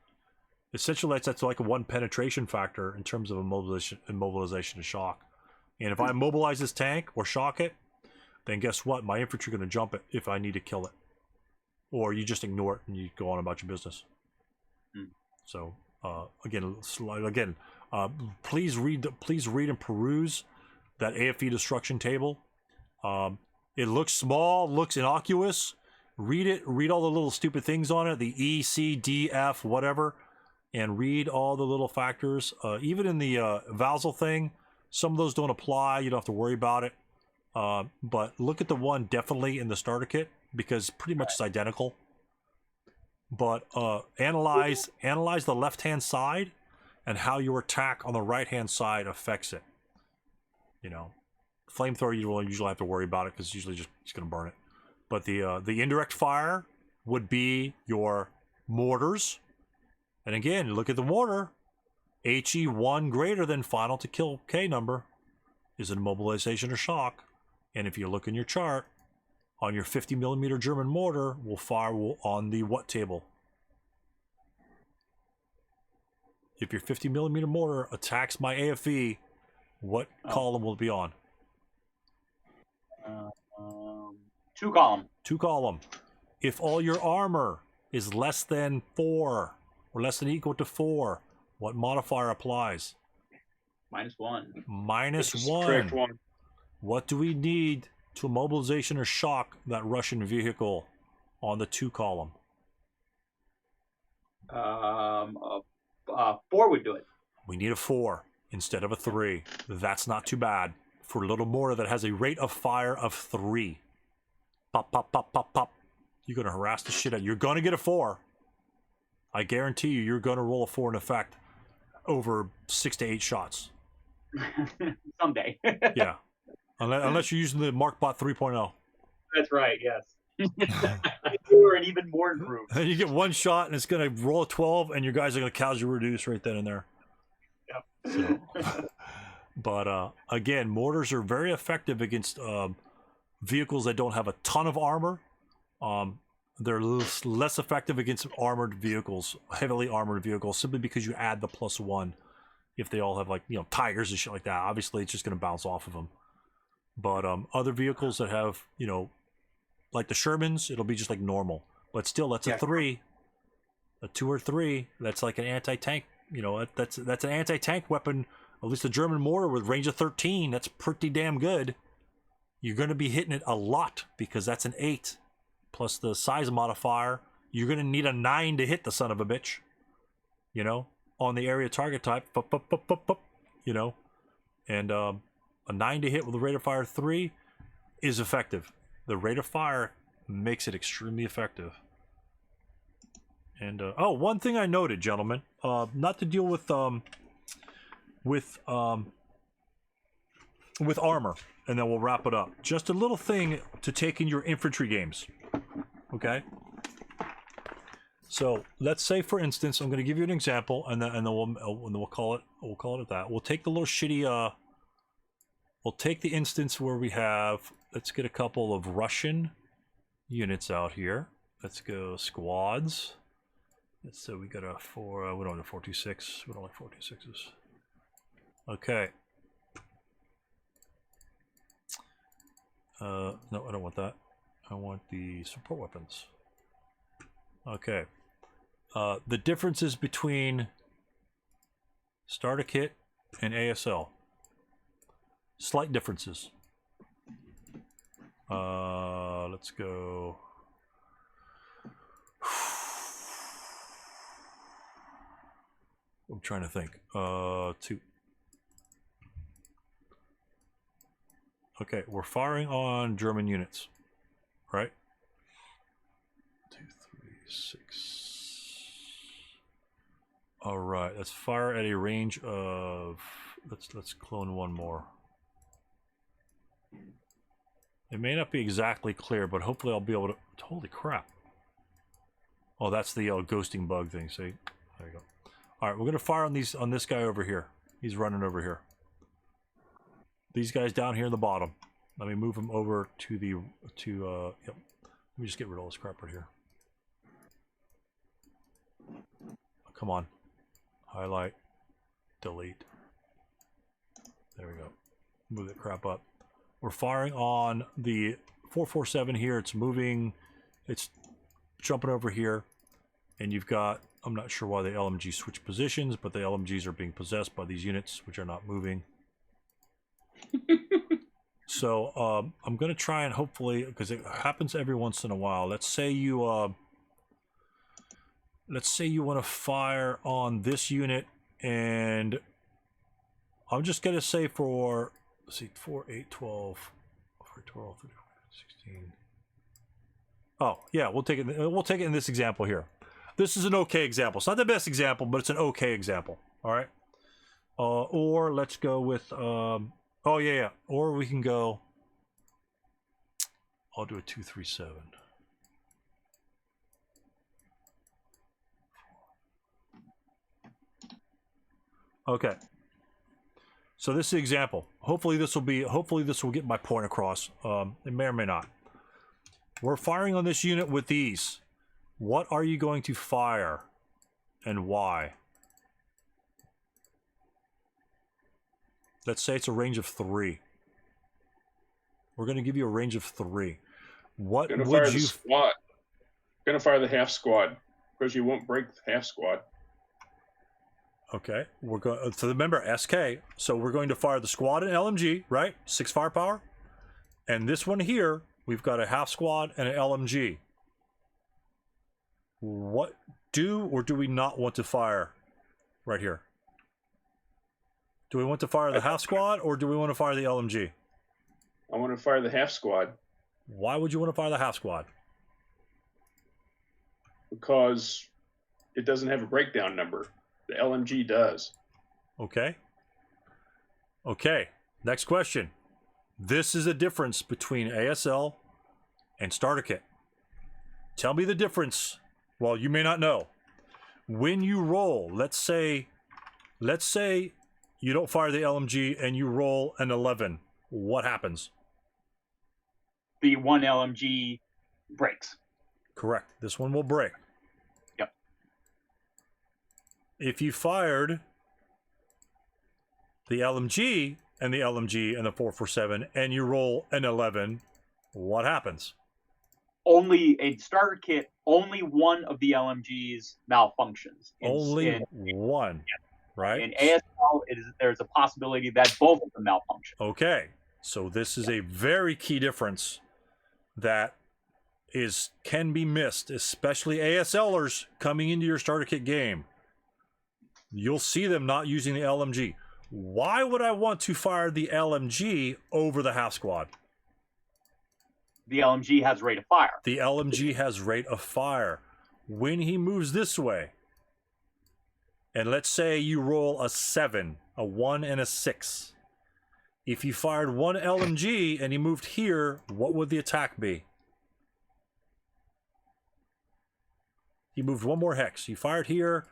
Essentially, that's like a 1 penetration factor in terms of immobilization and shock. And if I immobilize this tank or shock it, then guess what? My infantry are going to jump it if I need to kill it. Or you just ignore it and you go on about your business. So, again, please read and peruse that AFE destruction table. It looks small, looks innocuous. Read it. Read all the little stupid things on it. The E, C, D, F, whatever. And read all the little factors. Even in the Vassal thing, some of those don't apply. You don't have to worry about it. But look at the one definitely in the starter kit, because pretty much it's identical. but analyze the left-hand side and how your attack on the right-hand side affects it. You know, flamethrower you will usually have to worry about it because it's usually just going to burn it. But the indirect fire would be your mortars. And again, look at the mortar. HE1 greater than final to kill K number is an immobilization or shock. And if you look in your chart, on your 50 millimeter German mortar will fire on the what table? If your 50 millimeter mortar attacks my AFE, what column will it be on? 2 column. 2 column. If all your armor is less than 4 or less than or equal to 4, what modifier applies? -1. -1. Correct one. What do we need to immobilization or shock that Russian vehicle on the 2 column? 4 would do it. We need a 4 instead of a 3. That's not too bad for a little mortar that has a rate of fire of 3. Pop, pop, pop, pop, pop. You're going to harass the shit out. You're going to get a 4. I guarantee you, you're going to roll a 4 in effect over 6 to 8 shots. Someday. Yeah. Unless you're using the MarkBot 3.0. That's right, yes. Or an even more improved. And you get 1 shot and it's going to roll a 12 and your guys are going to casual reduce right then and there. Yep. So, but again, mortars are very effective against vehicles that don't have a ton of armor. They're less effective against armored vehicles, heavily armored vehicles, simply because you add the +1 if they all have, like, you know, tigers and shit like that. Obviously, it's just going to bounce off of them. But other vehicles that have, you know, like the Shermans, it'll be just like normal. But still, that's a 3. A 2 or 3, that's like an anti-tank. You know, that's an anti-tank weapon. At least the German mortar with range of 13, that's pretty damn good. You're going to be hitting it a lot because that's an 8. Plus the size modifier, you're going to need a 9 to hit the son of a bitch. You know, on the area target type, you know. And a 9 to hit with a rate of fire 3 is effective. The rate of fire makes it extremely effective. And oh, one thing I noted, gentlemen, not to deal with armor, and then we'll wrap it up. Just a little thing to take in your infantry games. Okay. So let's say, for instance, I'm going to give you an example, and then we'll call it at that. We'll take the little shitty. We'll take the instance where we have. Let's get a couple of Russian units out here. Let's go squads. So we got a 4. We don't have a 426. We don't like 426s. Okay. No, I don't want that. I want the support weapons. Okay. The differences between starter kit and ASL. Slight differences. Let's go. I'm trying to think. 2. Okay, we're firing on German units, right? 2, 3, 6. All right, let's fire at a range of. Let's clone one more. It may not be exactly clear, but hopefully I'll be able to. Holy crap! Oh, that's the ghosting bug thing. See, there you go. All right, we're gonna fire on this guy over here. He's running over here. These guys down here in the bottom. Let me move them over to the yep. Let me just get rid of all this crap right here. Come on. Highlight. Delete. There we go. Move that crap up. We're firing on the 447 here. It's moving. It's jumping over here. And you've got, I'm not sure why the LMG switch positions, but the LMGs are being possessed by these units, which are not moving. So I'm going to try and hopefully, because it happens every once in a while. Let's say you want to fire on this unit, and I'm just going to say for, let's see, 4, 8, 12, 4, 12, 13, 16. Oh yeah, we'll take it. We'll take it in this example here. This is an okay example. It's not the best example, but it's an okay example. All right. Or let's go with. Oh yeah. Or we can go. I'll do a 237. Okay. So this is the example. Hopefully this will get my point across. It may or may not. We're firing on this unit with these. What are you going to fire and why? Let's say it's a range of 3. We're going to give you a range of 3. What Gonna would fire the you squad. Gonna fire the half squad because you won't break the half squad. Okay, we're going. So remember SK. So we're going to fire the squad and LMG, right? 6 firepower, and this one here, we've got a half squad and an LMG. What do or do we not want to fire right here? Do we want to fire the half squad or do we want to fire the LMG? I want to fire the half squad Why would you want to fire the half squad? because it doesn't have a breakdown number. The LMG does. Okay. Okay. Next question. This is a difference between ASL and starter kit. Tell me the difference. Well, you may not know. When you roll, let's say you don't fire the LMG and you roll an 11. What happens? The one LMG breaks. Correct. This one will break. Yep. If you fired the LMG and the 447 and you roll an 11, what happens? Only a starter kit, only one of the LMGs malfunctions. Only one, right? In ASL, there's a possibility that both of them malfunction. Okay, so this is a very key difference that can be missed, especially ASLers coming into your starter kit game. You'll see them not using the LMG. Why would I want to fire the LMG over the half squad? The LMG has rate of fire. The LMG has rate of fire. When he moves this way, and let's say you roll a 7, a 1, and a 6. If you fired one LMG and he moved here, what would the attack be? He moved one more hex. He fired here,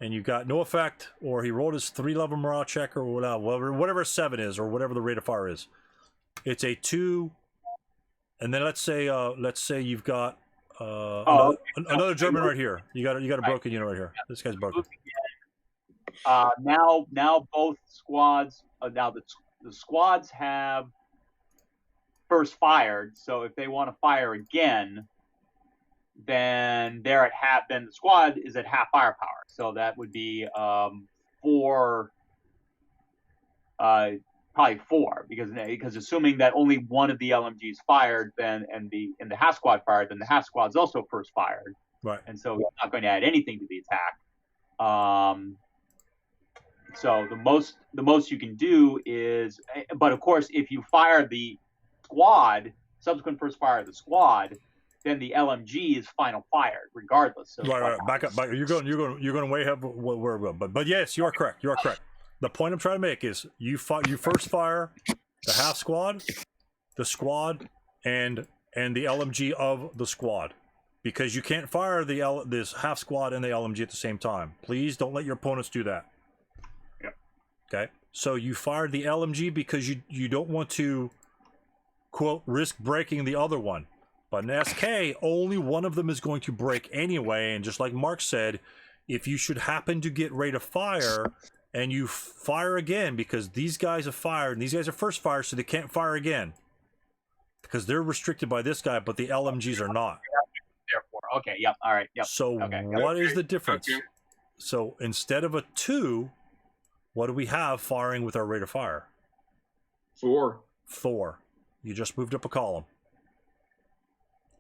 and you got no effect, or he rolled his 3-level morale check, or whatever 7 is, or whatever the rate of fire is. It's a 2, and then let's say you've got another German right here. You got a broken unit right here. This guy's broken. Now both squads. Now the squads have first fired. So if they want to fire again, then they're at half. Then the squad is at half firepower. So that would be 4. Probably 4, because assuming that only one of the LMGs fired, then and the half squad fired, then the half squad's also first fired, right? And so it's not going to add anything to the attack. So the most you can do is, but of course, if you fire the squad, subsequent first fire of the squad, then the LMG is final fired regardless. So right. Back up. You're going way ahead where we're going. But yes, you are correct. You are correct. The point I'm trying to make is you first fire the half squad, the squad, and the LMG of the squad, because you can't fire this half squad and the LMG at the same time. Please don't let your opponents do that. Yep. Okay. So you fired the LMG because you don't want to, quote, risk breaking the other one. But in SK, only one of them is going to break anyway. And just like Mark said, if you should happen to get rate of fire and you fire again, because these guys have fired and these guys are first fire, so they can't fire again because they're restricted by this guy, but the LMGs are not. Therefore, okay, yep, all right, yep. So okay. What is the difference? Okay. So instead of a 2, what do we have firing with our rate of fire? 4. 4. You just moved up a column.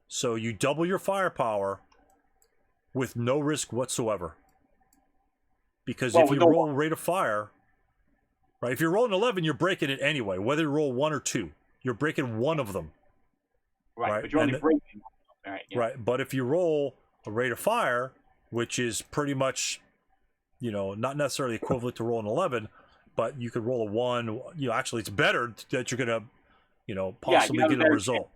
So you double your firepower with no risk whatsoever. Because if you roll rate of fire, right? If you're rolling 11, you're breaking it anyway. Whether you roll 1 or 2, you're breaking one of them. Right. But you're only breaking. Right. Yeah. Right. But if you roll a rate of fire, which is pretty much, not necessarily equivalent to roll an 11, but you could roll a 1. Actually, it's better that you're going to, possibly get a result.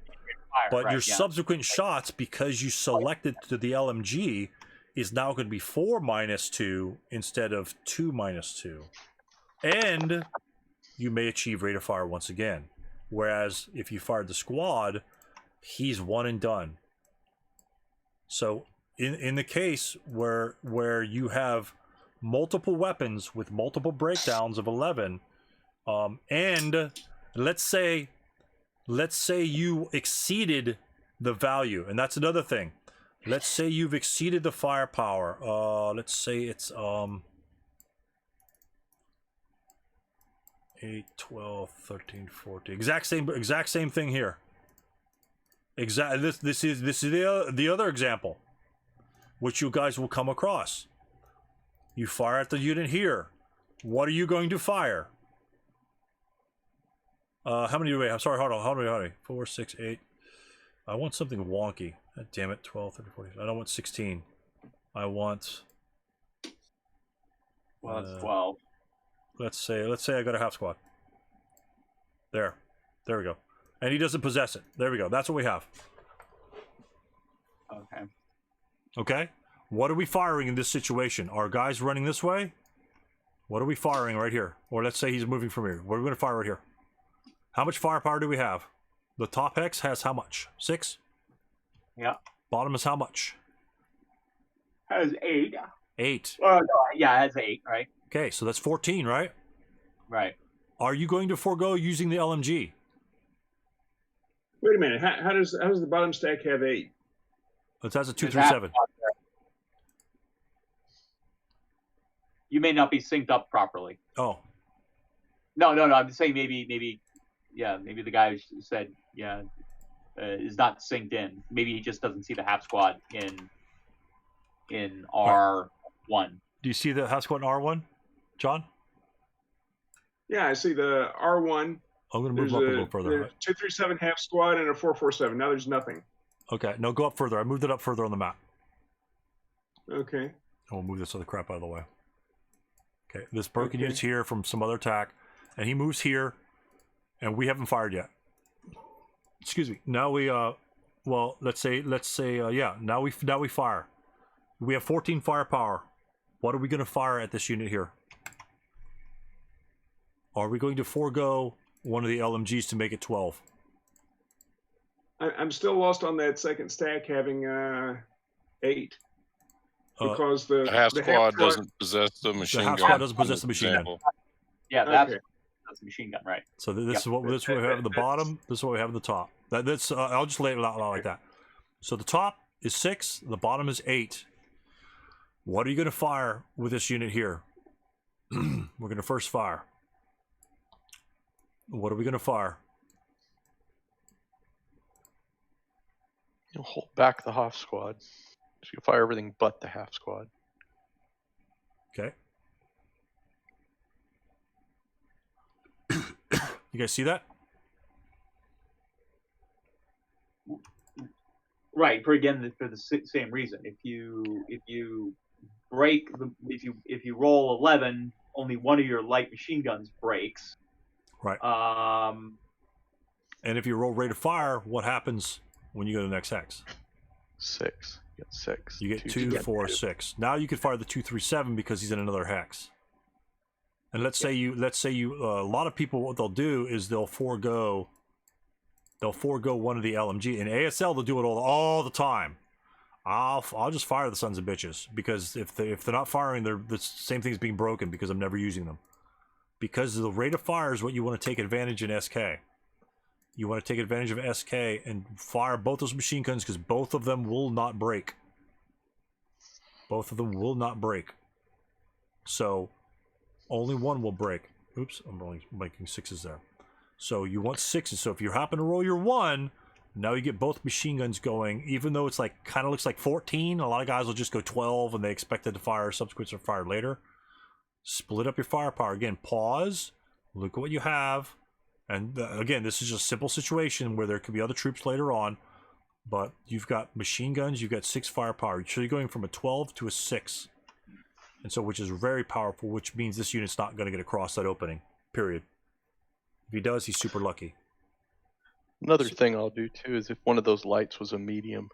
But your subsequent shots, because you selected to the LMG, is now going to be 4 - 2 instead of 2 - 2. And you may achieve rate of fire once again. Whereas if you fired the squad, he's one and done. So in the case where you have multiple weapons with multiple breakdowns of 11, and let's say you exceeded the value, and that's another thing. Let's say you've exceeded the firepower. Let's say it's 8, 12, 13, 14. Exact same thing here. This is the other example, which you guys will come across. You fire at the unit here. What are you going to fire? How many do we have? Sorry, hold on. 4, 6, 8. I want something wonky. God damn it. 12, 13, 14. I don't want 16. I want... Well, that's 12. Let's say I got a half squad. There we go. And he doesn't possess it. There we go. That's what we have. Okay. What are we firing in this situation? Are guys running this way? What are we firing right here? Or let's say he's moving from here. What are we going to fire right here? How much firepower do we have? The top hex has how much? 6? Yeah. Bottom is how much? Has 8. 8. Well, no, yeah, it has 8, right? Okay, so that's 14, right? Right. Are you going to forego using the LMG? Wait a minute. How does the bottom stack have 8? It has a 2, 3, 7. You may not be synced up properly. Oh. No. I'm just saying maybe the guy who said is not synced in. Maybe he just doesn't see the half squad in R1. Do you see the half squad in R1, John? Yeah, I see the R1. I'm going to move up a little further. There's 237 half squad and a 447. Now there's nothing. Okay, no, go up further. I moved it up further on the map. Okay. And we'll move this other crap out of the way. Okay, this broken unit's here from some other attack, and he moves here, and we haven't fired yet. Excuse me. Now we well, let's say now we fire. We have 14 firepower. What are we going to fire at this unit here? Are we going to forego one of the LMGs to make it 12? I'm still lost on that second stack having 8. Because the half squad doesn't possess the machine gun. The half squad doesn't possess the machine gun. Yeah, that's the machine gun, right? So this is what we have at the bottom. This is what we have at the top. That's I'll just lay it out like that. So the top is 6. The bottom is 8. What are you going to fire with this unit here? We're going to first fire. What are we going to fire? You'll hold back the half squad. So you fire everything but the half squad. Okay. You guys see that? Right. For the same reason. If you break if you roll 11, only one of your light machine guns breaks. Right. And if you roll rate of fire, what happens when you go to the next hex? 6. You get 6. You get 2, 4, 6. Now you can fire the 2, 3, 7 because he's in another hex. And let's say you a lot of people, what they'll do is they'll forego one of the LMG. In ASL they'll do it all the time. I'll just fire the sons of bitches, because if they're not firing, the same thing's being broken because I'm never using them. Because the rate of fire is what you want to take advantage in SK. You want to take advantage of SK and fire both those machine guns, because both of them will not break. Both of them will not break. So only one will break. Oops, I'm only making 6s there. So you want 6s. So if you happen to roll your 1, now you get both machine guns going, even though it's like kind of looks like 14. A lot of guys will just go 12 and they expect it to fire. Subsequents are fired later. Split up your firepower. Again, pause. Look at what you have. And again, this is just a simple situation where there could be other troops later on. But you've got machine guns, you've got 6 firepower. So you're going from a 12 to a 6. And so, which is very powerful, which means this unit's not going to get across that opening, period. If he does, he's super lucky. Another thing I'll do too is if one of those lights was a medium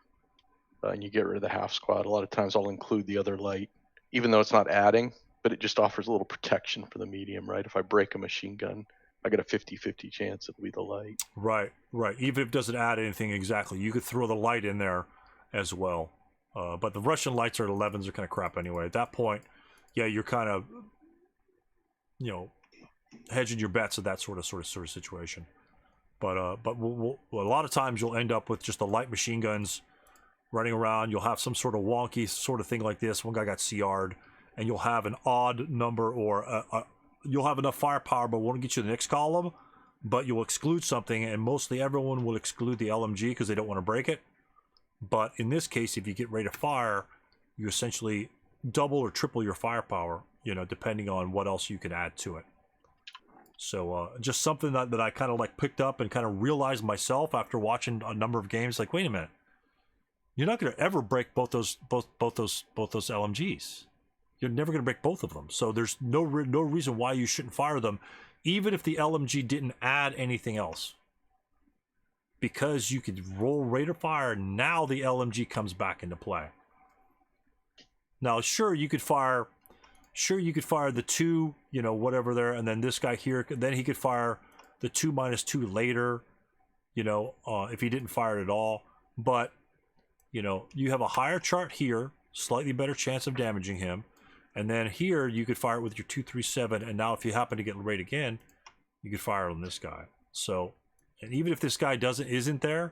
and you get rid of the half squad, a lot of times I'll include the other light, even though it's not adding, but it just offers a little protection for the medium, right? If I break a machine gun, I get a 50-50 chance it'll be the light. Right, right. Even if it doesn't add anything exactly, you could throw the light in there as well. But the Russian lights are 11s are kind of crap anyway. At that point, yeah, you're kind of, hedging your bets at that sort of situation. But a lot of times you'll end up with just the light machine guns running around. You'll have some sort of wonky sort of thing like this. One guy got CR'd, and you'll have an odd number, or you'll have enough firepower, but won't get you the next column. But you'll exclude something, and mostly everyone will exclude the LMG because they don't want to break it. But in this case, if you get ready to fire, you essentially double or triple your firepower, depending on what else you can add to it. So just something that I kind of like picked up and kind of realized myself after watching a number of games. Like, wait a minute, you're not going to ever break both those LMGs. You're never going to break both of them. So there's no reason why you shouldn't fire them, even if the LMG didn't add anything else. Because you could roll rate of fire, now the LMG comes back into play. Now, sure, you could fire the 2, whatever there, and then this guy here, then he could fire the 2-2 later, if he didn't fire it at all. But, you have a higher chart here, slightly better chance of damaging him. And then here, you could fire it with your 2-3-7, and now if you happen to get rate again, you could fire on this guy. So, and even if this guy isn't there,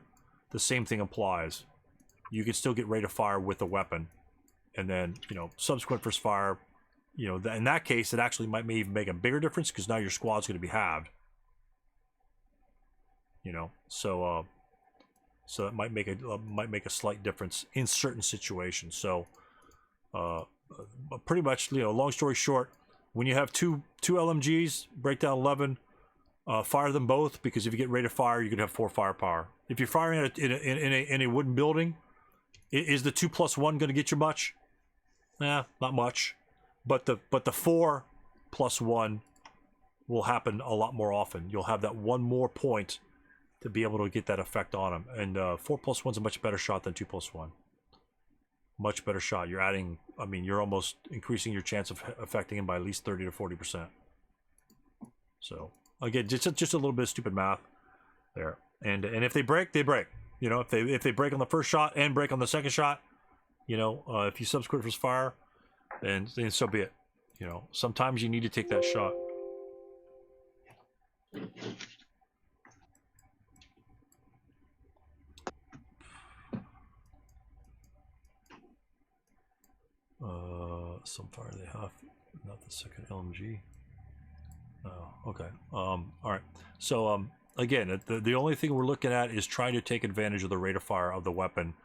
the same thing applies. You can still get rate of fire with a weapon. And then, subsequent first fire, in that case, it actually might even make a bigger difference because now your squad's going to be halved. So it might make a slight difference in certain situations. So, pretty much, long story short, when you have two LMGs, break down 11, fire them both, because if you get rate of fire, you could have 4 firepower. If you're firing in a wooden building, is the 2+1 going to get you much? Nah, not much. But the 4+1 will happen a lot more often. You'll have that one more point to be able to get that effect on them. And 4+1 is a much better shot than 2+1. Much better shot. You're almost increasing your chance of affecting him by at least 30 to 40%. So again, just a little bit of stupid math there. And if they break, they break. If they break on the first shot and break on the second shot, if you subsequent first fire, then so be it. Sometimes you need to take that shot. Some fire they have, not the second LMG. Oh, okay. All right. So again, the only thing we're looking at is trying to take advantage of the rate of fire of the weapon,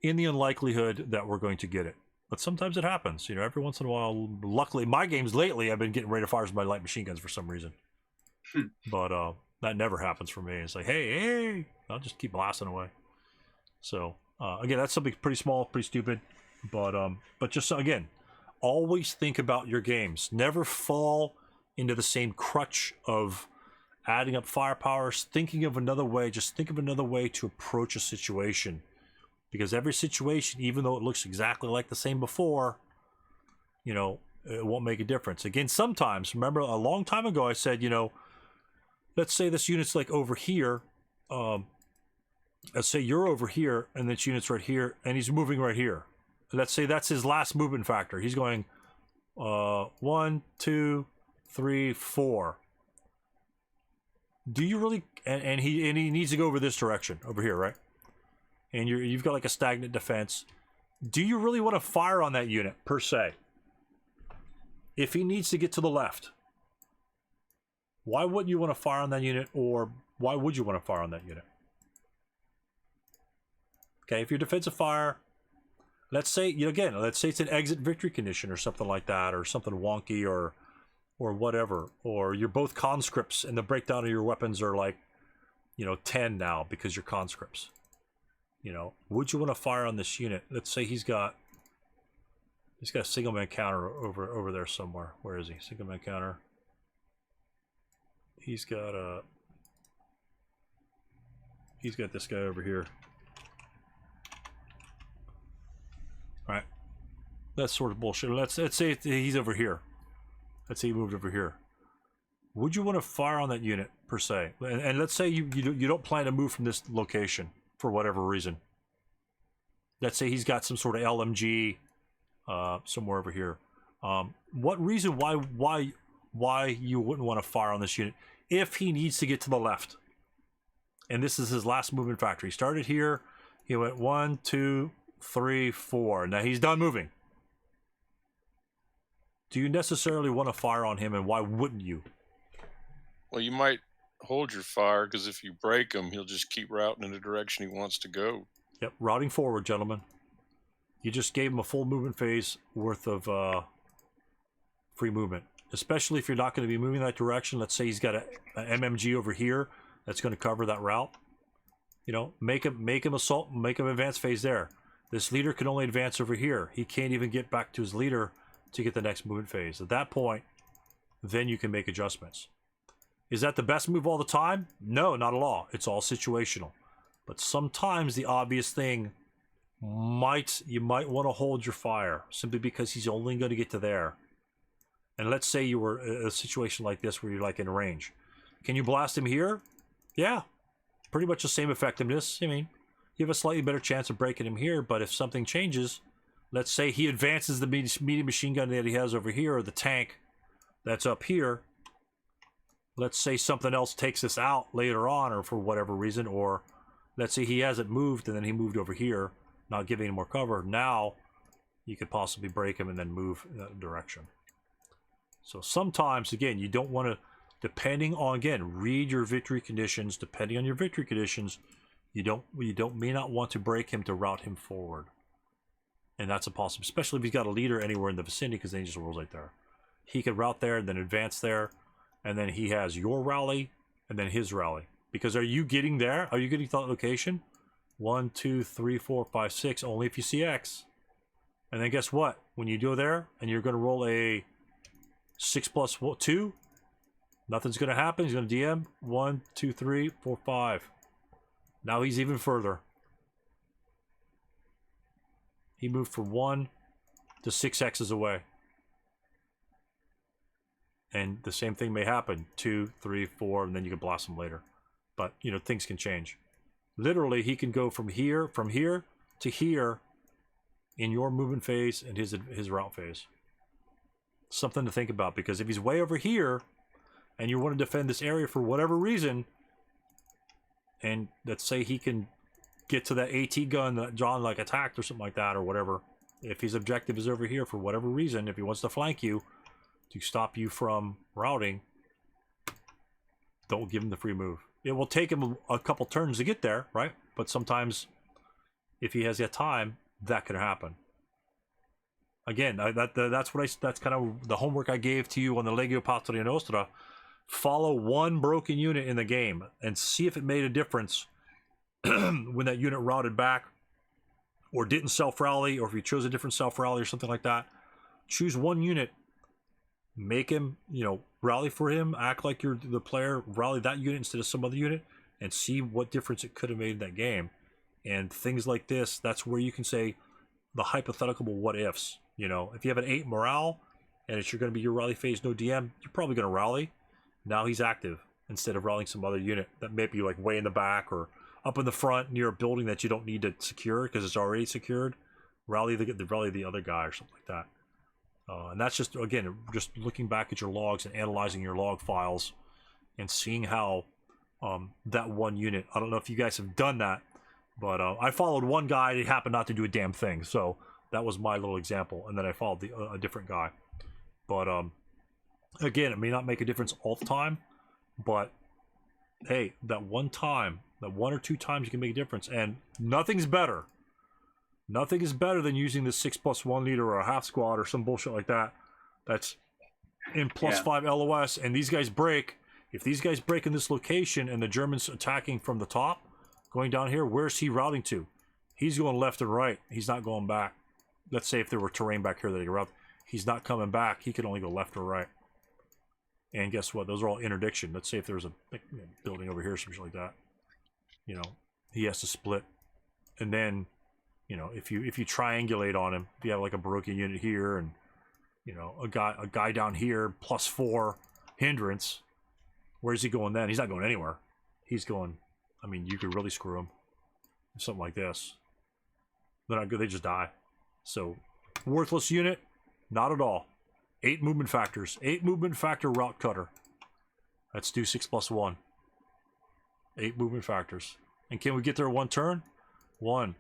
in the unlikelihood that we're going to get it. But sometimes it happens. Every once in a while. Luckily, my games lately, I've been getting rate of fires by light machine guns for some reason. But that never happens for me. It's like, hey, I'll just keep blasting away. So again, that's something pretty small, pretty stupid. But just again, always think about your games. Never fall into the same crutch of adding up firepower, thinking of another way. Just think of another way to approach a situation. Because every situation, even though it looks exactly like the same before, it won't make a difference. Again, sometimes, remember a long time ago I said, let's say this unit's like over here. Let's say you're over here and this unit's right here and he's moving right here. Let's say that's his last movement factor. He's going 1, 2, 3, 4. Do you really? And he needs to go over this direction over here, right? And you've got like a stagnant defense. Do you really want to fire on that unit per se? If he needs to get to the left, why wouldn't you want to fire on that unit, or why would you want to fire on that unit? Okay, if you're defensive fire, let's say it's an exit victory condition or something like that, or something wonky, or whatever, or you're both conscripts and the breakdown of your weapons are like 10 now because you're conscripts. You know, would you want to fire on this unit? Let's say he's got a single man counter over there somewhere. Where is he? Single man counter. He's got this guy over here. All right. That's sort of bullshit. Let's say he's over here. Let's say he moved over here. Would you want to fire on that unit per se? And let's say you don't plan to move from this location for whatever reason. Let's say he's got some sort of LMG somewhere over here. What reason why you wouldn't want to fire on this unit if he needs to get to the left? And this is his last movement factor. He started here. He went 1, 2, 3, 4. Now he's done moving. Do you necessarily want to fire on him, and why wouldn't you? Well, you might hold your fire, because if you break him, he'll just keep routing in the direction he wants to go. Yep, routing forward, gentlemen. You just gave him a full movement phase worth of free movement. Especially if you're not going to be moving that direction. Let's say he's got an MMG over here that's going to cover that route. You know, make him assault, make him advance phase there. This leader can only advance over here. He can't even get back to his leader to get the next movement phase. At that point, then you can make adjustments. Is that the best move all the time? No, not at all. It's all situational. But sometimes the obvious thing you might want to hold your fire simply because he's only going to get to there. And let's say you were in a situation like this where you're like in range. Can you blast him here? Yeah. Pretty much the same effectiveness. I mean, you have a slightly better chance of breaking him here, but if something changes, let's say he advances the medium machine gun that he has over here, or the tank that's up here. Let's say something else takes this out later on, or for whatever reason, or let's say he hasn't moved and then he moved over here, not giving him more cover. Now you could possibly break him and then move in that direction. So sometimes, again, you don't want to, depending on, again, read your victory conditions. Depending on your victory conditions, you may not want to break him to route him forward. And that's a possibility, especially if he's got a leader anywhere in the vicinity, because then he just rolls right there. He could route there and then advance there, and then he has your rally and then his rally. Because are you getting there? Are you getting to that location? 1, 2, 3, 4, 5, 6, only if you see X. And then guess what? When you go there and you're going to roll a 6+2, nothing's going to happen. He's going to DM 1, 2, 3, 4, 5. Now he's even further. He moved from 1 to 6 X's away. And the same thing may happen. 2, 3, 4, and then you can blast him later. But, you know, things can change. Literally, he can go from here to here in your movement phase and his route phase. Something to think about, because if he's way over here and you want to defend this area for whatever reason, and let's say he can get to that AT gun that John like attacked or something like that or whatever, if his objective is over here for whatever reason, if he wants to flank you to stop you from routing, don't give him the free move. It will take him a couple turns to get there, right? But sometimes if he has that time, that could happen. Again, that's kind of the homework I gave to you on the Legio Patria Nostra. Follow one broken unit in the game and see if it made a difference when that unit routed back or didn't self-rally, or if you chose a different self-rally or something like that. Choose one unit, make him, rally for him, act like you're the player, rally that unit instead of some other unit, and see what difference it could have made in that game. And things like this, that's where you can say the hypothetical what ifs. If you have an 8 morale and it's going to be your rally phase, no DM, you're probably going to rally. Now he's active instead of rallying some other unit that may be like way in the back or up in the front near a building that you don't need to secure because it's already secured. Rally the other guy or something like that. And that's just, again, just looking back at your logs and analyzing your log files and seeing how that one unit, I don't know if you guys have done that, but I followed one guy that happened not to do a damn thing. So that was my little example. And then I followed a different guy. But again, it may not make a difference all the time, but hey, that one or two times you can make a difference. And nothing's better. Nothing is better than using the 6+1 leader or a half squad or some bullshit like that. That's in +5 LOS, and these guys break. If these guys break in this location and the Germans attacking from the top, going down here, where's he routing to? He's going left and right. He's not going back. Let's say if there were terrain back here that he could route, he's not coming back. He can only go left or right. And guess what? Those are all interdiction. Let's say if there's a building over here, something like that. You know, he has to split. And then, you know, if you triangulate on him, if you have like a Baroque unit here and, you know, a guy down here +4 hindrance, where's he going then? He's not going anywhere. He's going, I mean, you could really screw him. Something like this. They're not good, they just die. So, worthless unit? Not at all. 8 movement factors. 8 movement factor route cutter. Let's do 6+1. 8 movement factors. And can we get there 1 turn? 1,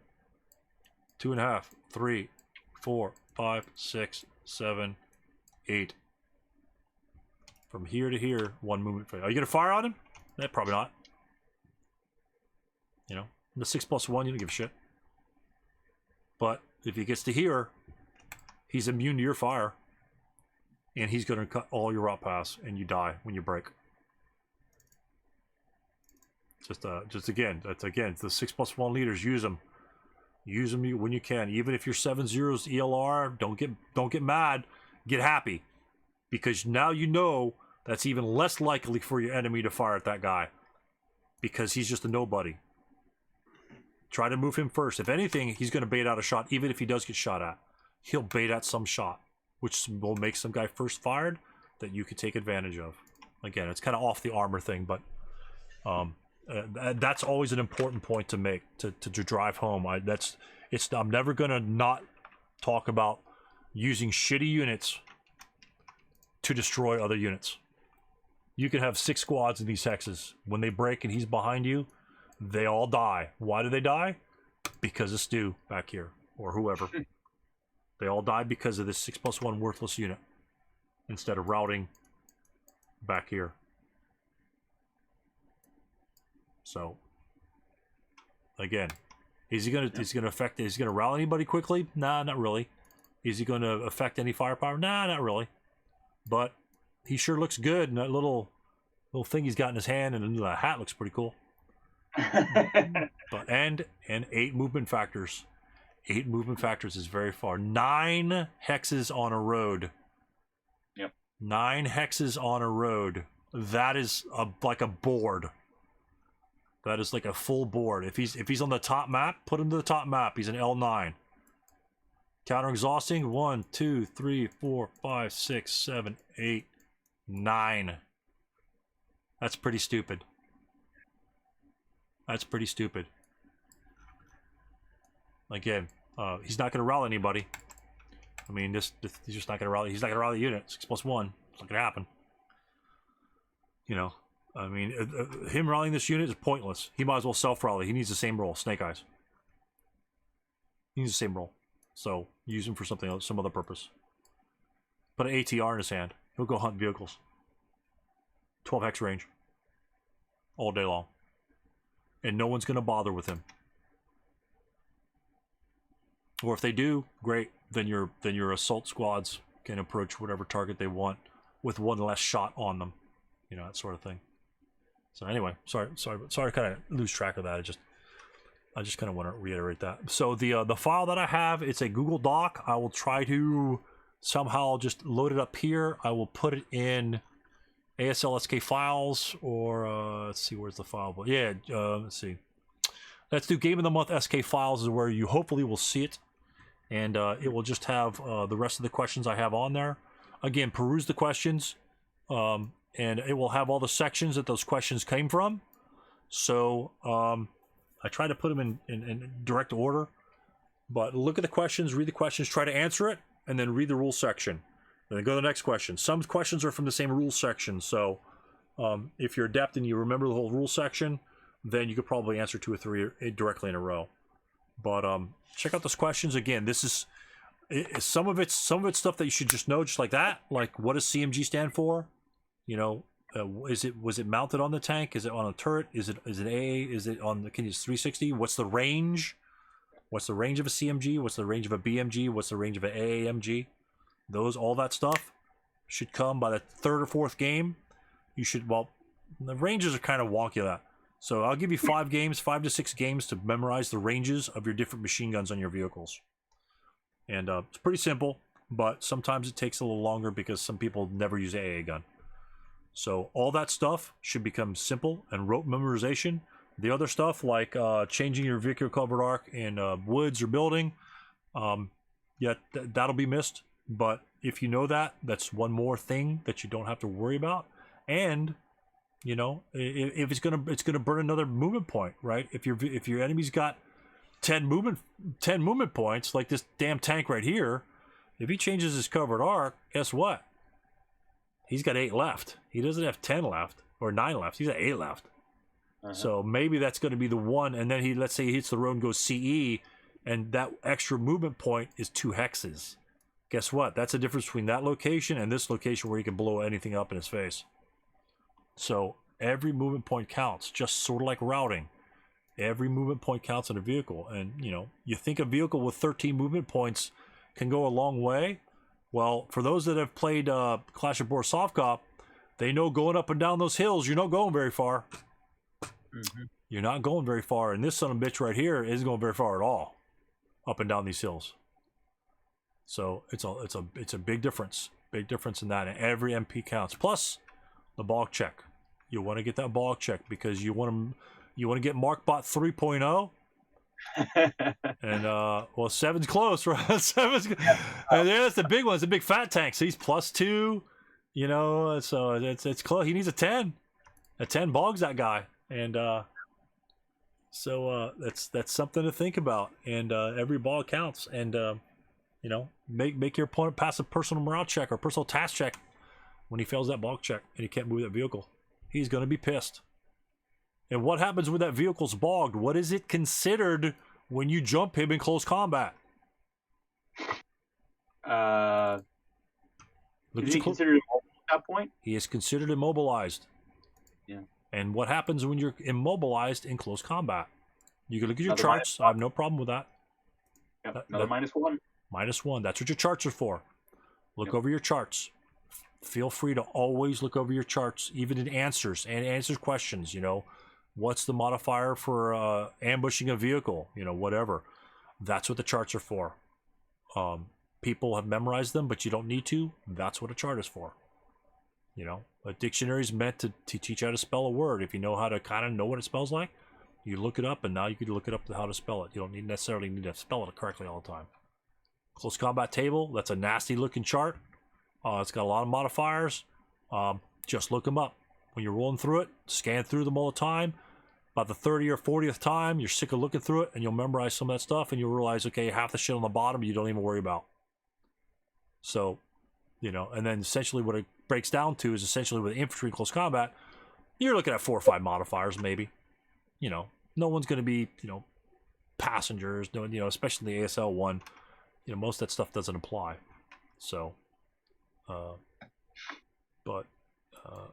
2.5, 3, 4, 5, 6, 7, 8. From here to here, 1 movement factor. Are you gonna fire on him? Probably not. You know, the 6+1, you don't give a shit. But if he gets to here, he's immune to your fire. And he's going to cut all your route paths, and you die when you break. Just again, the 6+1 leaders, use them. Use them when you can. Even if you're 7-0's ELR, don't get mad. Get happy. Because now you know that's even less likely for your enemy to fire at that guy. Because he's just a nobody. Try to move him first. If anything, he's going to bait out a shot, even if he does get shot at. He'll bait out some shot, which will make some guy first fired that you can take advantage of. Again, it's kind of off the armor thing, but that's always an important point to make, to drive home. I'm never going to not talk about using shitty units to destroy other units. You can have 6 squads in these hexes. When they break and he's behind you, they all die. Why do they die? Because of Stu back here, or whoever. They all die because of this 6+1 worthless unit, instead of routing back here. So, again, is he gonna rally anybody quickly? Nah, not really. Is he gonna affect any firepower? Nah, not really. But he sure looks good, and that little thing he's got in his hand, and the hat looks pretty cool. But and 8 movement factors. 8 movement factors is very far. 9 hexes on a road. Yep. 9 hexes on a road. That is like a board. That is like a full board. If he's on the top map, put him to the top map. He's an L9. Counter exhausting. 1, 2, 3, 4, 5, 6, 7, 8, 9. That's pretty stupid. That's pretty stupid. Again, he's not going to rally anybody. I mean, he's just not going to rally. He's not going to rally the unit. 6+1. It's not going to happen. You know, I mean, him rallying this unit is pointless. He might as well self-rally. He needs the same role. Snake Eyes. He needs the same role. So, use him for something else, some other purpose. Put an ATR in his hand. He'll go hunt vehicles. 12 hex range. All day long. And no one's going to bother with him. Or if they do, great. Then your assault squads can approach whatever target they want with 1 less shot on them. You know, that sort of thing. So anyway, sorry to kind of lose track of that. I just kind of want to reiterate that. So the file that I have, it's a Google Doc. I will try to somehow just load it up here. I will put it in ASLSK files, or let's see, where's the file? Yeah, let's see. Let's do Game of the Month SK files is where you hopefully will see it. And it will just have the rest of the questions I have on there. Again, peruse the questions, and it will have all the sections that those questions came from. So I try to put them in direct order. But look at the questions, read the questions, try to answer it, and then read the rules section. Then go to the next question. Some questions are from the same rules section. So if you're adept and you remember the whole rules section, then you could probably answer 2 or 3 directly in a row. But check out those questions again. This is some of it's stuff that you should just know, just like that. Like, what does CMG stand for? You know, was it mounted on the tank? Is it on a turret? Is it AA? Is it on the 360? What's the range? What's the range of a CMG? What's the range of a BMG? What's the range of an AAMG? All that stuff should come by the 3rd or 4th game. You should, well, the ranges are kind of wonky of that. So I'll give you 5 to 6 games to memorize the ranges of your different machine guns on your vehicles. And it's pretty simple, but sometimes it takes a little longer because some people never use AA gun. So all that stuff should become simple and rote memorization. The other stuff, like changing your vehicle covered arc in woods or building, that'll be missed. But if you know that, that's one more thing that you don't have to worry about. And you know, if it's gonna burn another movement point, right? If your enemy's got 10 movement points, like this damn tank right here, if he changes his covered arc, guess what? He's got 8 left. He doesn't have 10 left or 9 left. He's got 8 left. So maybe that's going to be the one. And then let's say he hits the road and goes CE, and that extra movement point is 2 hexes. Guess what? That's the difference between that location and this location where he can blow anything up in his face. So every movement point counts, just sort of like routing. Every movement point counts in a vehicle. And, you know, you think a vehicle with 13 movement points can go a long way. Well, for those that have played Clash of Board Soft Cop, they know going up and down those hills, you're not going very far. You're not going very far. And this son of a bitch right here isn't going very far at all up and down these hills. So it's a big difference. Big difference in that. And every MP counts. Plus the bulk check. You want to get that bulk check because you want to get MarkBot 3.0. And well, 7's close, right? 7's and that's the big one. It's a big fat tank. So he's +2, you know, so it's close. He needs a 10. A 10 bogs that guy. And so that's something to think about. And every ball counts. And you know, make your opponent pass a personal morale check or personal task check when he fails that bulk check and he can't move that vehicle. He's going to be pissed. And what happens when that vehicle's bogged? What is it considered when you jump him in close combat? Is he considered immobile at that point? He is considered immobilized. Yeah. And what happens when you're immobilized in close combat? You can look at your charts. I have no problem with that. Yep. Another -1. -1. That's what your charts are for. Look over your charts. Feel free to always look over your charts, even in answers and answer questions. You know, what's the modifier for ambushing a vehicle? You know, whatever. That's what the charts are for. People have memorized them, but you don't need to. That's what a chart is for. You know, a dictionary is meant to teach you how to spell a word. If you know how to kind of know what it spells like, you look it up, and now you can look it up to how to spell it. You don't necessarily need to spell it correctly all the time. Close combat table, that's a nasty looking chart. It's got a lot of modifiers. Just look them up. When you're rolling through it, scan through them all the time. About the 30th or 40th time, you're sick of looking through it, and you'll memorize some of that stuff, and you'll realize, okay, half the shit on the bottom you don't even worry about. So, you know, and then essentially what it breaks down to is essentially with infantry close combat, you're looking at 4 or 5 modifiers maybe. You know, no one's going to be, you know, passengers, no, you know, especially the ASL one. You know, most of that stuff doesn't apply. So,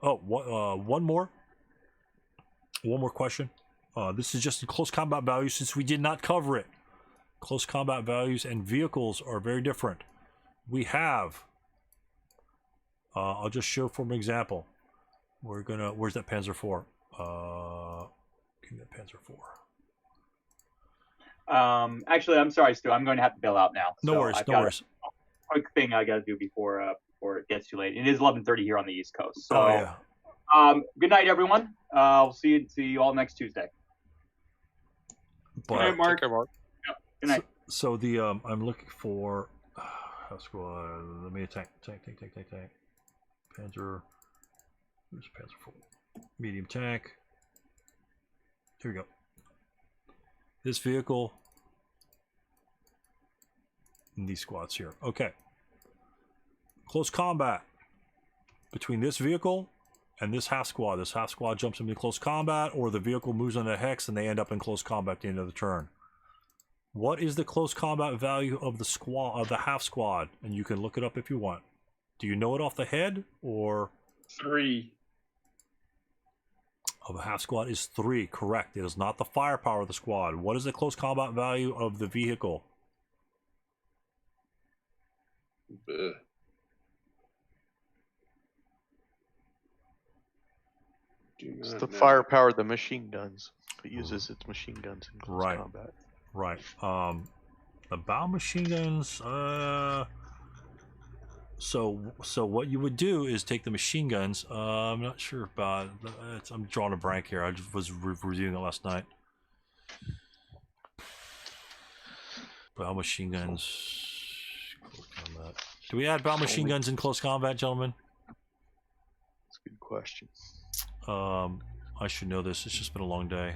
one more question. This is just in close combat values since we did not cover it. Close combat values and vehicles are very different. We have, I'll just show for an example. Where's that Panzer IV? Give me that Panzer IV. Actually, I'm sorry, Stu. I'm going to have to bail out now. No worries. Quick thing I got to do before it gets too late. It is 11:30 here on the East Coast. So, good night, everyone. We'll see you all next Tuesday. But, good night, Mark. Yep. Good night. So the I'm looking for squad. Let me tank. Panzer. Where's Panzer IV? Medium tank. Here we go. This vehicle. And these squads here. Okay. Close combat between this vehicle and this half squad. This half squad jumps into close combat, or the vehicle moves on a hex and they end up in close combat at the end of the turn. What is the close combat value of the squad, of the half squad? And you can look it up if you want. Do you know it off the head, or 3? Of a half squad is 3. Correct. It is not the firepower of the squad. What is the close combat value of the vehicle? It's the firepower of the machine guns. It uses its machine guns in close Right. combat. Right. The bow machine guns. So what you would do is take the machine guns. I'm not sure about. I'm drawing a blank here. I just was reviewing it last night. Bow machine guns. Close combat. Do we add bow machine guns in close combat, gentlemen? That's a good question. I should know this. It's just been a long day.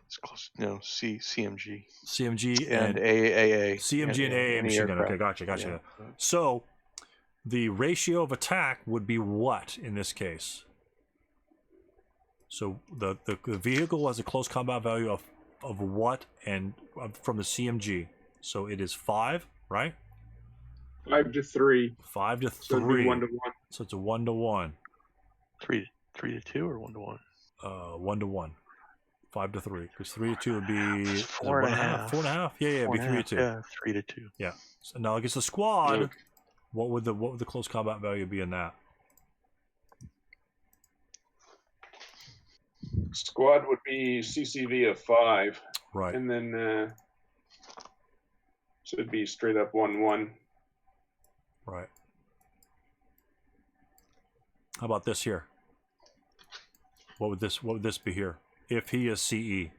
It's close. No, CMG. CMG and AAA. CMG and AAA machine gun. Okay, gotcha. Yeah. So, the ratio of attack would be what in this case? So the vehicle has a close combat value of what, and from the CMG. So it is 5, right? 5 to 3. 5 to 3. So it'd be 1 to 1. So it's a 1 to 1. 3 to 2 or 1 to 1? 1 to 1. 5 to 3. Because 3 to 2 would be 4.5. 4.5. Yeah, it'd be 3 to 2. Yeah, 3 to 2. Yeah. So now against the squad, Okay. what would the close combat value be in that? Squad would be CCV of 5. Right. And then so it'd be straight up 1-1. Right. How about this here? What would this be here? If he is CE.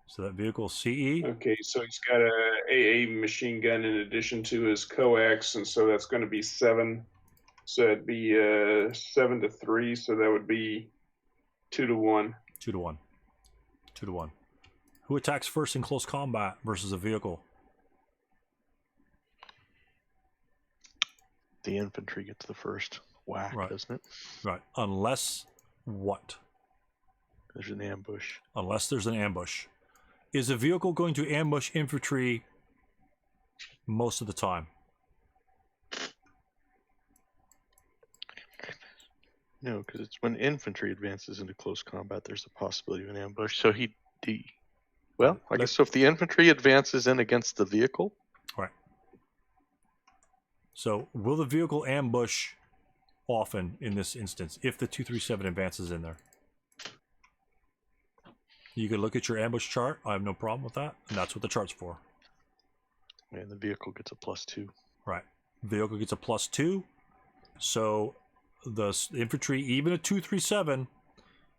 So that vehicle is CE. Okay, so he's got a AA machine gun in addition to his coax, and so that's going to be 7. So it'd be 7 to 3. So that would be 2 to 1. 2 to 1. 2 to 1. Who attacks first in close combat versus a vehicle? The infantry gets the first whack, Right. doesn't it? Right. Unless what? There's an ambush. Unless there's an ambush. Is a vehicle going to ambush infantry most of the time? No, because it's when infantry advances into close combat, there's a possibility of an ambush. So well, I guess so. If the infantry advances in against the vehicle, Right. So will the vehicle ambush often in this instance if the 237 advances in there? You can look at your ambush chart. I have no problem with that, and that's what the chart's for. and the vehicle gets a +2. Right. Vehicle gets a +2. So the infantry, even a 237,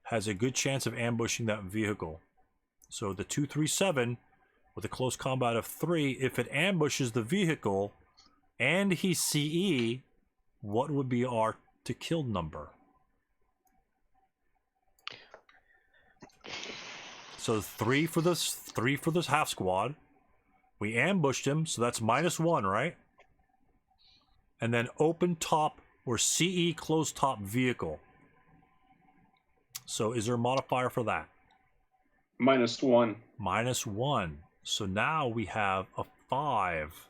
has a good chance of ambushing that vehicle. So the 237, with a close combat of 3, if it ambushes the vehicle and he's CE, what would be our to kill number? So 3 for this half squad. We ambushed him, so that's -1, right? And then open top or CE closed top vehicle. So is there a modifier for that? -1. -1. So now we have a 5.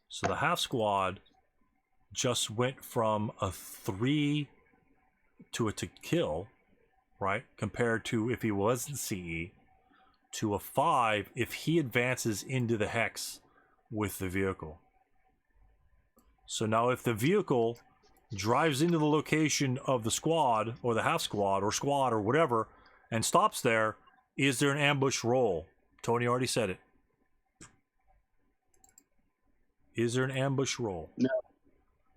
So the half squad just went from a 3 to a to kill, right? Compared to if he wasn't CE, to a 5 if he advances into the hex with the vehicle. So now if the vehicle drives into the location of the squad or the half squad or whatever and stops there, is there an ambush roll? Tony already said it. Is there an ambush roll? No.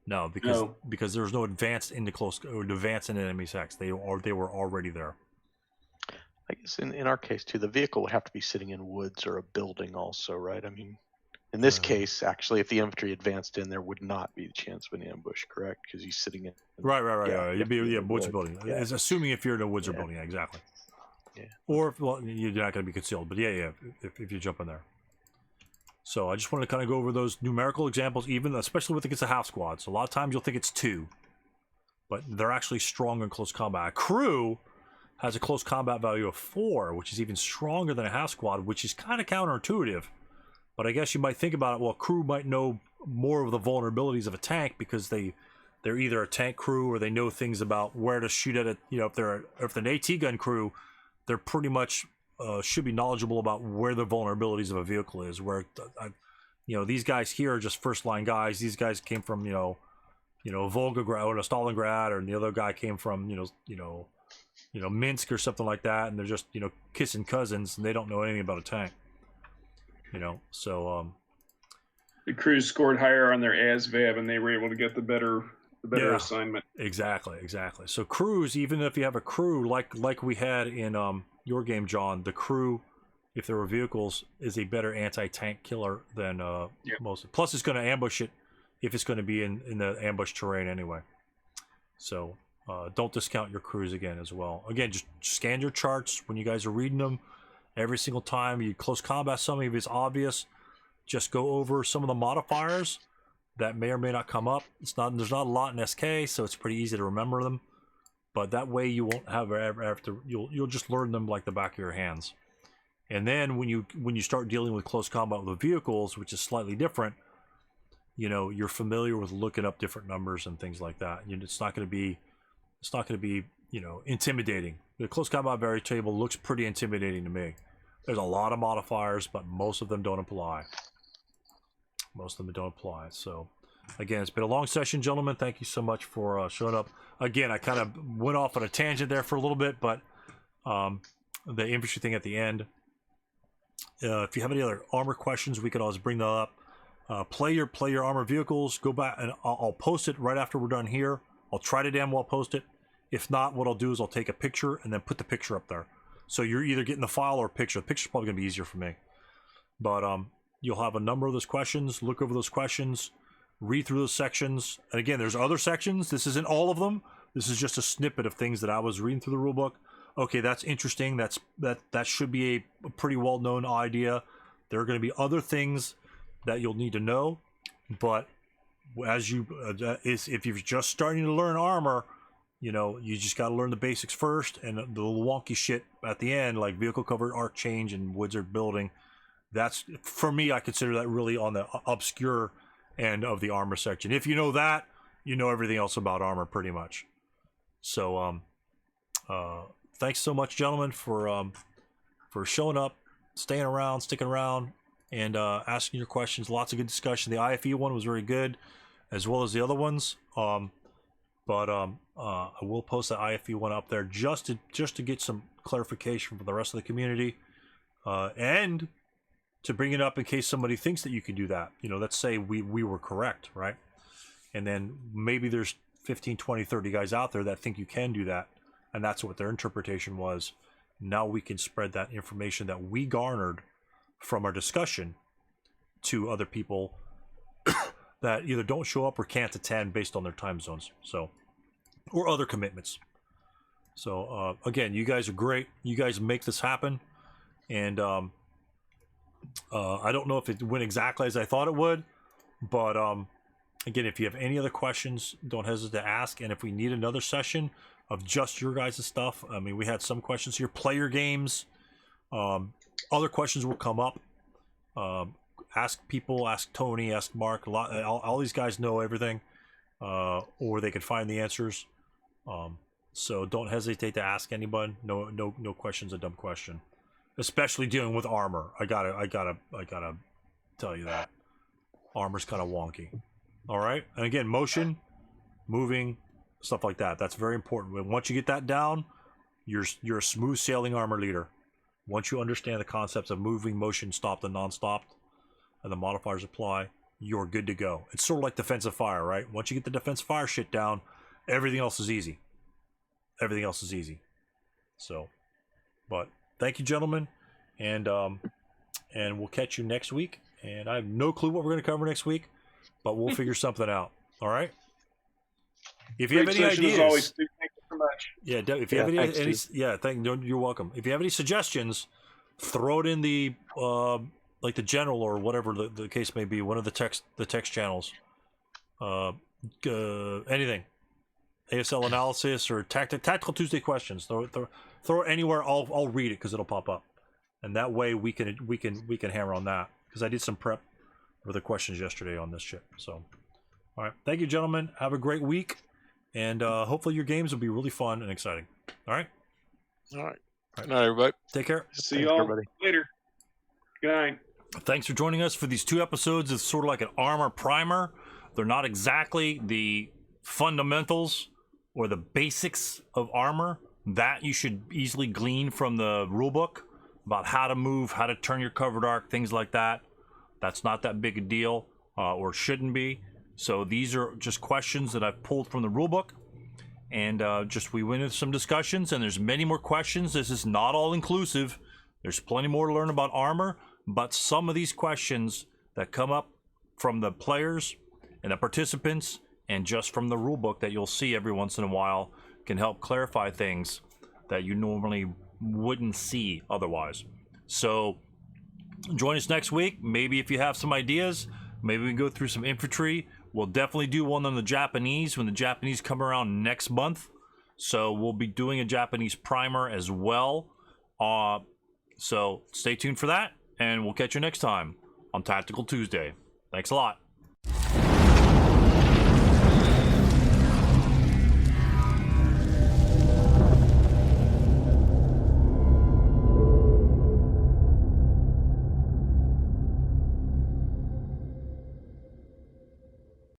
No, because there's no advance into close or advance into enemy's hex. They were already there. I guess in our case too, the vehicle would have to be sitting in woods or a building also, right? I mean, in this case, actually, if the infantry advanced in, there would not be the chance of an ambush, correct? Because he's sitting in. Right. Yeah, You'd be yeah, woods or wood. building. Yeah. It's assuming if you're in a woods or Yeah. building, yeah, exactly. Yeah. Or you're not going to be concealed, but yeah, if you jump in there. So I just wanted to kind of go over those numerical examples, even especially with against a half squad. So a lot of times you'll think it's 2, but they're actually strong in close combat. A crew has a close combat value of 4, which is even stronger than a half squad, which is kind of counterintuitive. But I guess you might think about it. Well, crew might know more of the vulnerabilities of a tank because they're either a tank crew or they know things about where to shoot at it. You know, if they're an AT gun crew, they're pretty much should be knowledgeable about where the vulnerabilities of a vehicle is. Where these guys here are just first line guys. These guys came from Volgograd or Stalingrad, or the other guy came from Minsk or something like that, and they're just kissing cousins, and they don't know anything about a tank. So the crews scored higher on their ASVAB, and they were able to get the better assignment. Exactly. So crews, even if you have a crew like we had in your game, John, the crew, if there were vehicles, is a better anti-tank killer than most. Plus, it's going to ambush it if it's going to be in the ambush terrain anyway. So don't discount your crews again as well. Again, just scan your charts when you guys are reading them. Every single time you close combat something, if it's obvious, just go over some of the modifiers that may or may not come up. There's not a lot in SK, so it's pretty easy to remember them. But that way you won't have you'll just learn them like the back of your hands. And then when you start dealing with close combat with the vehicles, which is slightly different, you're familiar with looking up different numbers and things like that. It's not going to be intimidating. The close combat variety table looks pretty intimidating to me. There's a lot of modifiers, but most of them don't apply. So again, it's been a long session, gentlemen. Thank you so much for showing up. Again, I kind of went off on a tangent there for a little bit, but the infantry thing at the end. If you have any other armor questions, we could always bring that up. Play your armor vehicles. Go back and I'll post it right after we're done here. I'll try to damn well post it. If not, what I'll do is I'll take a picture and then put the picture up there. So you're either getting the file or a picture. The picture's probably gonna be easier for me. But you'll have a number of those questions. Look over those questions. Read through those sections. And again, there's other sections. This isn't all of them. This is just a snippet of things that I was reading through the rulebook. Okay, that's interesting. That should be a pretty well-known idea. There are going to be other things that you'll need to know, but if you're just starting to learn armor, you just got to learn the basics first, and the little wonky shit at the end, like vehicle covered arc change and wizard building. That's, for me, I consider that really on the obscure end of the armor section. If you know that, you know everything else about armor pretty much. So thanks so much, gentlemen, for showing up, sticking around, and asking your questions. Lots of good discussion. The IFE one was very good, as well as the other ones. But I will post the IFE one up there just to get some clarification from the rest of the community, and to bring it up in case somebody thinks that you can do that. Let's say we were correct, right? And then maybe there's 15, 20, 30 guys out there that think you can do that, and that's what their interpretation was. Now we can spread that information that we garnered from our discussion to other people that either don't show up or can't attend based on their time zones, or other commitments. So again, you guys are great. You guys make this happen, and I don't know if it went exactly as I thought it would, but again, if you have any other questions, don't hesitate to ask. And if we need another session of just your guys' stuff, I mean, we had some questions here, player games, other questions will come up. Ask people, ask Tony, ask Mark. All these guys know everything, or they can find the answers. So don't hesitate to ask anyone. No question's a dumb question, especially dealing with armor. I gotta tell you that armor's kind of wonky. All right, and again, motion, moving, stuff like that. That's very important. Once you get that down, you're a smooth sailing armor leader. Once you understand the concepts of moving, motion, stopped, and non-stopped, and the modifiers apply, you're good to go. It's sort of like defensive fire, right? Once you get the defensive fire shit down, everything else is easy. So, but thank you, gentlemen, and we'll catch you next week. And I have no clue what we're going to cover next week, but we'll figure something out. All right. If you have any ideas, always, thank you so much. Yeah, if you have any you're welcome. If you have any suggestions, throw it in the like the general or whatever the case may be, one of the text channels. Anything, ASL analysis or tactical Tuesday questions. Throw it anywhere. I'll read it because it'll pop up, and that way we can hammer on that, because I did some prep for the questions yesterday on this shit. So, all right, thank you, gentlemen. Have a great week, and hopefully your games will be really fun and exciting. All right. Good night, everybody. Take care. See y'all later. Good night. Thanks for joining us for these 2 episodes. It's sort of like an armor primer. They're not exactly the fundamentals or the basics of armor, that you should easily glean from the rulebook about how to move, how to turn your covered arc, things like that. That's not that big a deal, or shouldn't be. So these are just questions that I've pulled from the rulebook, and we went into some discussions, and there's many more questions. This is not all inclusive. There's plenty more to learn about armor, but some of these questions that come up from the players and the participants and just from the rulebook that you'll see every once in a while can help clarify things that you normally wouldn't see otherwise. So join us next week. Maybe if you have some ideas, maybe we can go through some infantry. We'll definitely do one on the Japanese when the Japanese come around next month. So we'll be doing a Japanese primer as well. So stay tuned for that, and we'll catch you next time on Tactical Tuesday. Thanks a lot.